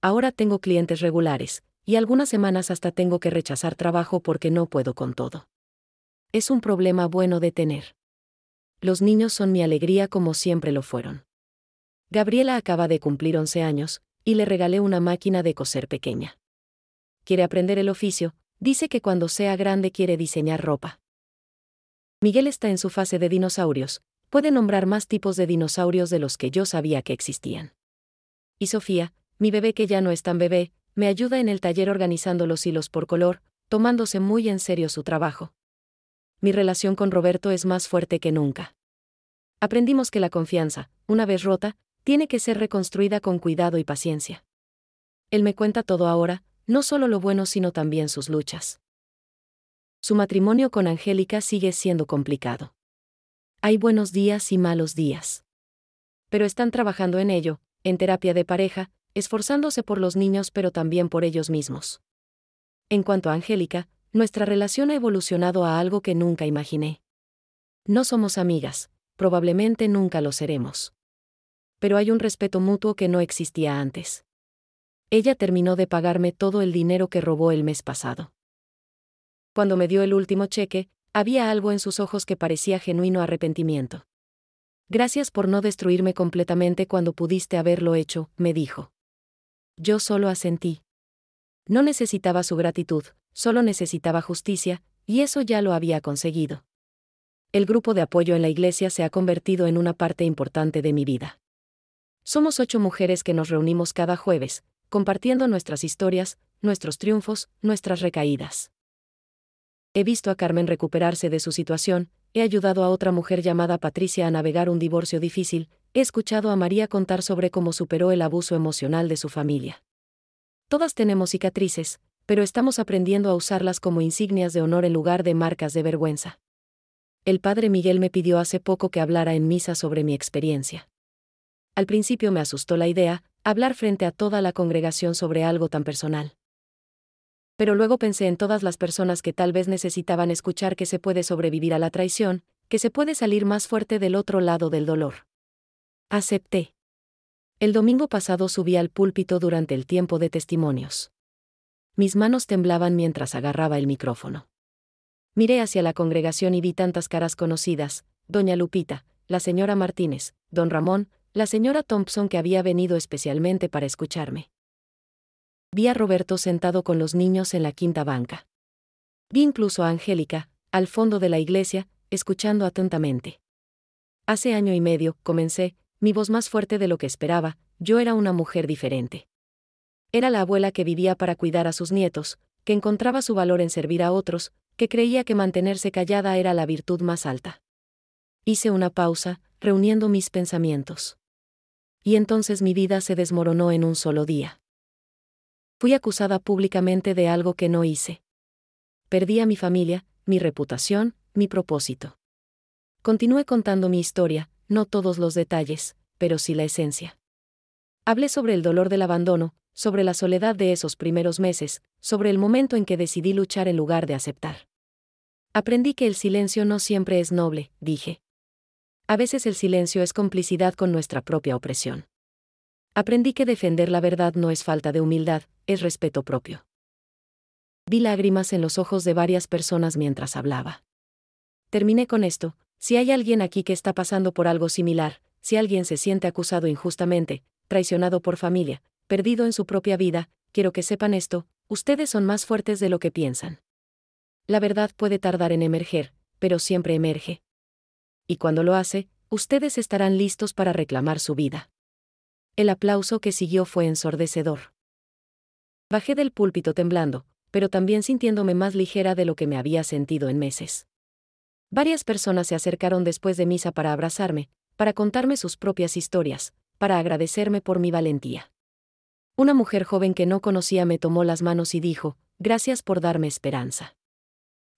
Ahora tengo clientes regulares, y algunas semanas hasta tengo que rechazar trabajo porque no puedo con todo. Es un problema bueno de tener. Los niños son mi alegría como siempre lo fueron. Gabriela acaba de cumplir 11 años, y le regalé una máquina de coser pequeña. Quiere aprender el oficio, dice que cuando sea grande quiere diseñar ropa. Miguel está en su fase de dinosaurios, puede nombrar más tipos de dinosaurios de los que yo sabía que existían. Y Sofía, mi bebé que ya no es tan bebé, me ayuda en el taller organizando los hilos por color, tomándose muy en serio su trabajo. Mi relación con Roberto es más fuerte que nunca. Aprendimos que la confianza, una vez rota, tiene que ser reconstruida con cuidado y paciencia. Él me cuenta todo ahora, no solo lo bueno sino también sus luchas. Su matrimonio con Angélica sigue siendo complicado. Hay buenos días y malos días. Pero están trabajando en ello, en terapia de pareja, esforzándose por los niños pero también por ellos mismos. En cuanto a Angélica, nuestra relación ha evolucionado a algo que nunca imaginé. No somos amigas, probablemente nunca lo seremos. Pero hay un respeto mutuo que no existía antes. Ella terminó de pagarme todo el dinero que robó el mes pasado. Cuando me dio el último cheque, había algo en sus ojos que parecía genuino arrepentimiento. Gracias por no destruirme completamente cuando pudiste haberlo hecho, me dijo. Yo solo asentí. No necesitaba su gratitud, solo necesitaba justicia, y eso ya lo había conseguido. El grupo de apoyo en la iglesia se ha convertido en una parte importante de mi vida. Somos 8 mujeres que nos reunimos cada jueves, compartiendo nuestras historias, nuestros triunfos, nuestras recaídas. He visto a Carmen recuperarse de su situación, he ayudado a otra mujer llamada Patricia a navegar un divorcio difícil, he escuchado a María contar sobre cómo superó el abuso emocional de su familia. Todas tenemos cicatrices, pero estamos aprendiendo a usarlas como insignias de honor en lugar de marcas de vergüenza. El padre Miguel me pidió hace poco que hablara en misa sobre mi experiencia. Al principio me asustó la idea, hablar frente a toda la congregación sobre algo tan personal. Pero luego pensé en todas las personas que tal vez necesitaban escuchar que se puede sobrevivir a la traición, que se puede salir más fuerte del otro lado del dolor. Acepté. El domingo pasado subí al púlpito durante el tiempo de testimonios. Mis manos temblaban mientras agarraba el micrófono. Miré hacia la congregación y vi tantas caras conocidas: doña Lupita, la señora Martínez, don Ramón, la señora Thompson, que había venido especialmente para escucharme. Vi a Roberto sentado con los niños en la quinta banca. Vi incluso a Angélica, al fondo de la iglesia, escuchando atentamente. Hace año y medio, comencé, mi voz más fuerte de lo que esperaba, yo era una mujer diferente. Era la abuela que vivía para cuidar a sus nietos, que encontraba su valor en servir a otros, que creía que mantenerse callada era la virtud más alta. Hice una pausa, reuniendo mis pensamientos. Y entonces mi vida se desmoronó en un solo día. Fui acusada públicamente de algo que no hice. Perdí a mi familia, mi reputación, mi propósito. Continué contando mi historia, no todos los detalles, pero sí la esencia. Hablé sobre el dolor del abandono, sobre la soledad de esos primeros meses, sobre el momento en que decidí luchar en lugar de aceptar. Aprendí que el silencio no siempre es noble, dije. A veces el silencio es complicidad con nuestra propia opresión. Aprendí que defender la verdad no es falta de humildad, es respeto propio. Vi lágrimas en los ojos de varias personas mientras hablaba. Terminé con esto: si hay alguien aquí que está pasando por algo similar, si alguien se siente acusado injustamente, traicionado por familia, perdido en su propia vida, quiero que sepan esto: ustedes son más fuertes de lo que piensan. La verdad puede tardar en emerger, pero siempre emerge. Y cuando lo hace, ustedes estarán listos para reclamar su vida. El aplauso que siguió fue ensordecedor. Bajé del púlpito temblando, pero también sintiéndome más ligera de lo que me había sentido en meses. Varias personas se acercaron después de misa para abrazarme, para contarme sus propias historias, para agradecerme por mi valentía. Una mujer joven que no conocía me tomó las manos y dijo: gracias por darme esperanza.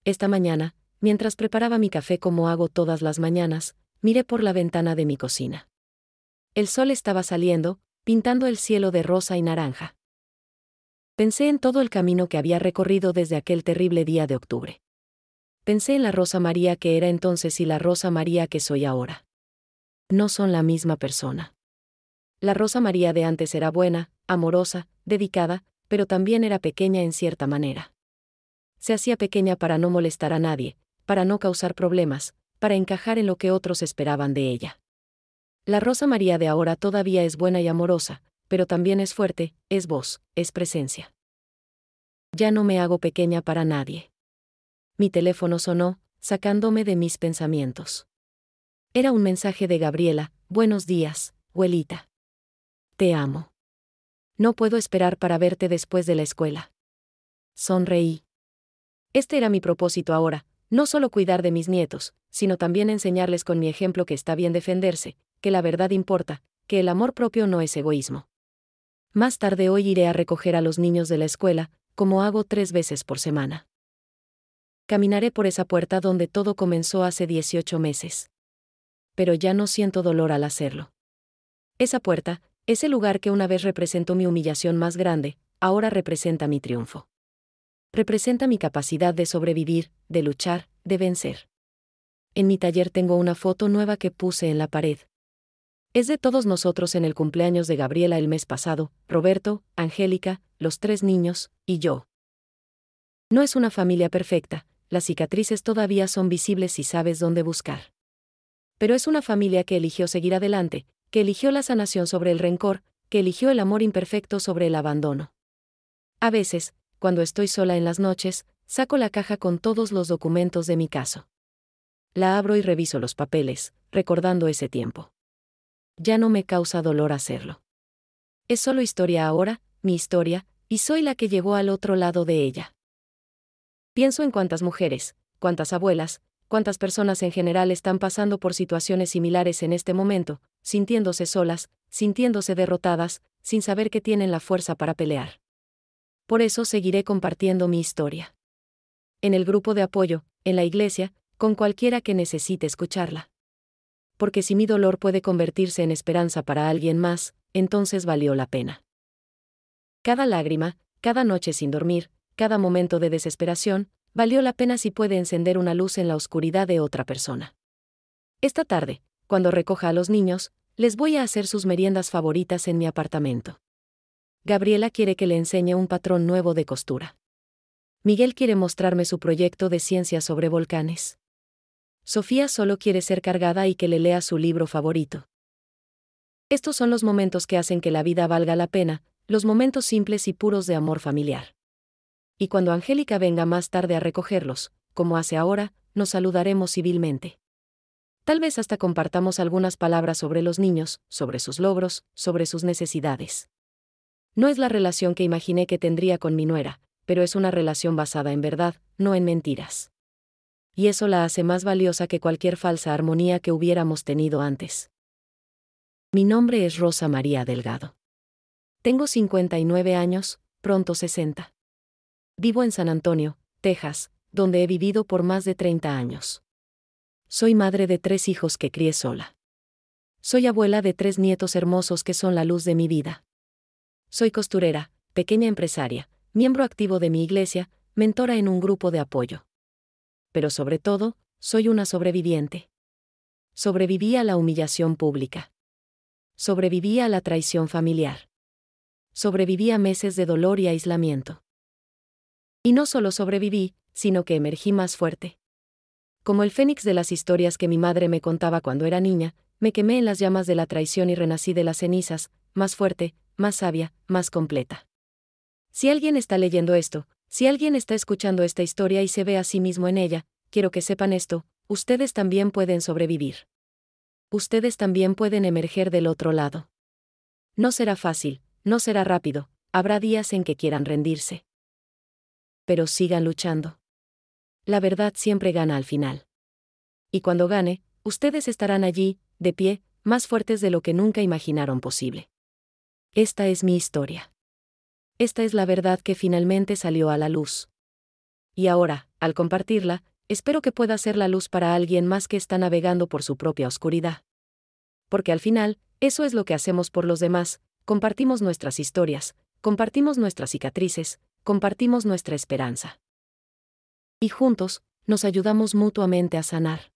Esta mañana, mientras preparaba mi café como hago todas las mañanas, miré por la ventana de mi cocina. El sol estaba saliendo, pintando el cielo de rosa y naranja. Pensé en todo el camino que había recorrido desde aquel terrible día de octubre. Pensé en la Rosa María que era entonces y la Rosa María que soy ahora. No son la misma persona. La Rosa María de antes era buena, amorosa, dedicada, pero también era pequeña en cierta manera. Se hacía pequeña para no molestar a nadie, para no causar problemas, para encajar en lo que otros esperaban de ella. La Rosa María de ahora todavía es buena y amorosa, pero también es fuerte, es voz, es presencia. Ya no me hago pequeña para nadie. Mi teléfono sonó, sacándome de mis pensamientos. Era un mensaje de Gabriela: buenos días, abuelita. Te amo. No puedo esperar para verte después de la escuela. Sonreí. Este era mi propósito ahora, no solo cuidar de mis nietos, sino también enseñarles con mi ejemplo que está bien defenderse, que la verdad importa, que el amor propio no es egoísmo. Más tarde hoy iré a recoger a los niños de la escuela, como hago 3 veces por semana. Caminaré por esa puerta donde todo comenzó hace 18 meses. Pero ya no siento dolor al hacerlo. Esa puerta, ese lugar que una vez representó mi humillación más grande, ahora representa mi triunfo. Representa mi capacidad de sobrevivir, de luchar, de vencer. En mi taller tengo una foto nueva que puse en la pared. Es de todos nosotros en el cumpleaños de Gabriela el mes pasado: Roberto, Angélica, los 3 niños, y yo. No es una familia perfecta, las cicatrices todavía son visibles si sabes dónde buscar. Pero es una familia que eligió seguir adelante, que eligió la sanación sobre el rencor, que eligió el amor imperfecto sobre el abandono. A veces, cuando estoy sola en las noches, saco la caja con todos los documentos de mi caso. La abro y reviso los papeles, recordando ese tiempo. Ya no me causa dolor hacerlo. Es solo historia ahora, mi historia, y soy la que llegó al otro lado de ella. Pienso en cuántas mujeres, cuántas abuelas, cuántas personas en general están pasando por situaciones similares en este momento, sintiéndose solas, sintiéndose derrotadas, sin saber que tienen la fuerza para pelear. Por eso seguiré compartiendo mi historia. En el grupo de apoyo, en la iglesia, con cualquiera que necesite escucharla. Porque si mi dolor puede convertirse en esperanza para alguien más, entonces valió la pena. Cada lágrima, cada noche sin dormir, cada momento de desesperación, valió la pena si puede encender una luz en la oscuridad de otra persona. Esta tarde, cuando recoja a los niños, les voy a hacer sus meriendas favoritas en mi apartamento. Gabriela quiere que le enseñe un patrón nuevo de costura. Miguel quiere mostrarme su proyecto de ciencia sobre volcanes. Sofía solo quiere ser cargada y que le lea su libro favorito. Estos son los momentos que hacen que la vida valga la pena, los momentos simples y puros de amor familiar. Y cuando Angélica venga más tarde a recogerlos, como hace ahora, nos saludaremos civilmente. Tal vez hasta compartamos algunas palabras sobre los niños, sobre sus logros, sobre sus necesidades. No es la relación que imaginé que tendría con mi nuera, pero es una relación basada en verdad, no en mentiras. Y eso la hace más valiosa que cualquier falsa armonía que hubiéramos tenido antes. Mi nombre es Rosa María Delgado. Tengo 59 años, pronto 60. Vivo en San Antonio, Texas, donde he vivido por más de 30 años. Soy madre de 3 hijos que crié sola. Soy abuela de 3 nietos hermosos que son la luz de mi vida. Soy costurera, pequeña empresaria, miembro activo de mi iglesia, mentora en un grupo de apoyo. Pero sobre todo, soy una sobreviviente. Sobreviví a la humillación pública. Sobreviví a la traición familiar. Sobreviví a meses de dolor y aislamiento. Y no solo sobreviví, sino que emergí más fuerte. Como el fénix de las historias que mi madre me contaba cuando era niña, me quemé en las llamas de la traición y renací de las cenizas, más fuerte, más sabia, más completa. Si alguien está leyendo esto, si alguien está escuchando esta historia y se ve a sí mismo en ella, quiero que sepan esto, ustedes también pueden sobrevivir. Ustedes también pueden emerger del otro lado. No será fácil, no será rápido, habrá días en que quieran rendirse. Pero sigan luchando. La verdad siempre gana al final. Y cuando gane, ustedes estarán allí, de pie, más fuertes de lo que nunca imaginaron posible. Esta es mi historia. Esta es la verdad que finalmente salió a la luz. Y ahora, al compartirla, espero que pueda ser la luz para alguien más que está navegando por su propia oscuridad. Porque al final, eso es lo que hacemos por los demás, compartimos nuestras historias, compartimos nuestras cicatrices, compartimos nuestra esperanza. Y juntos, nos ayudamos mutuamente a sanar.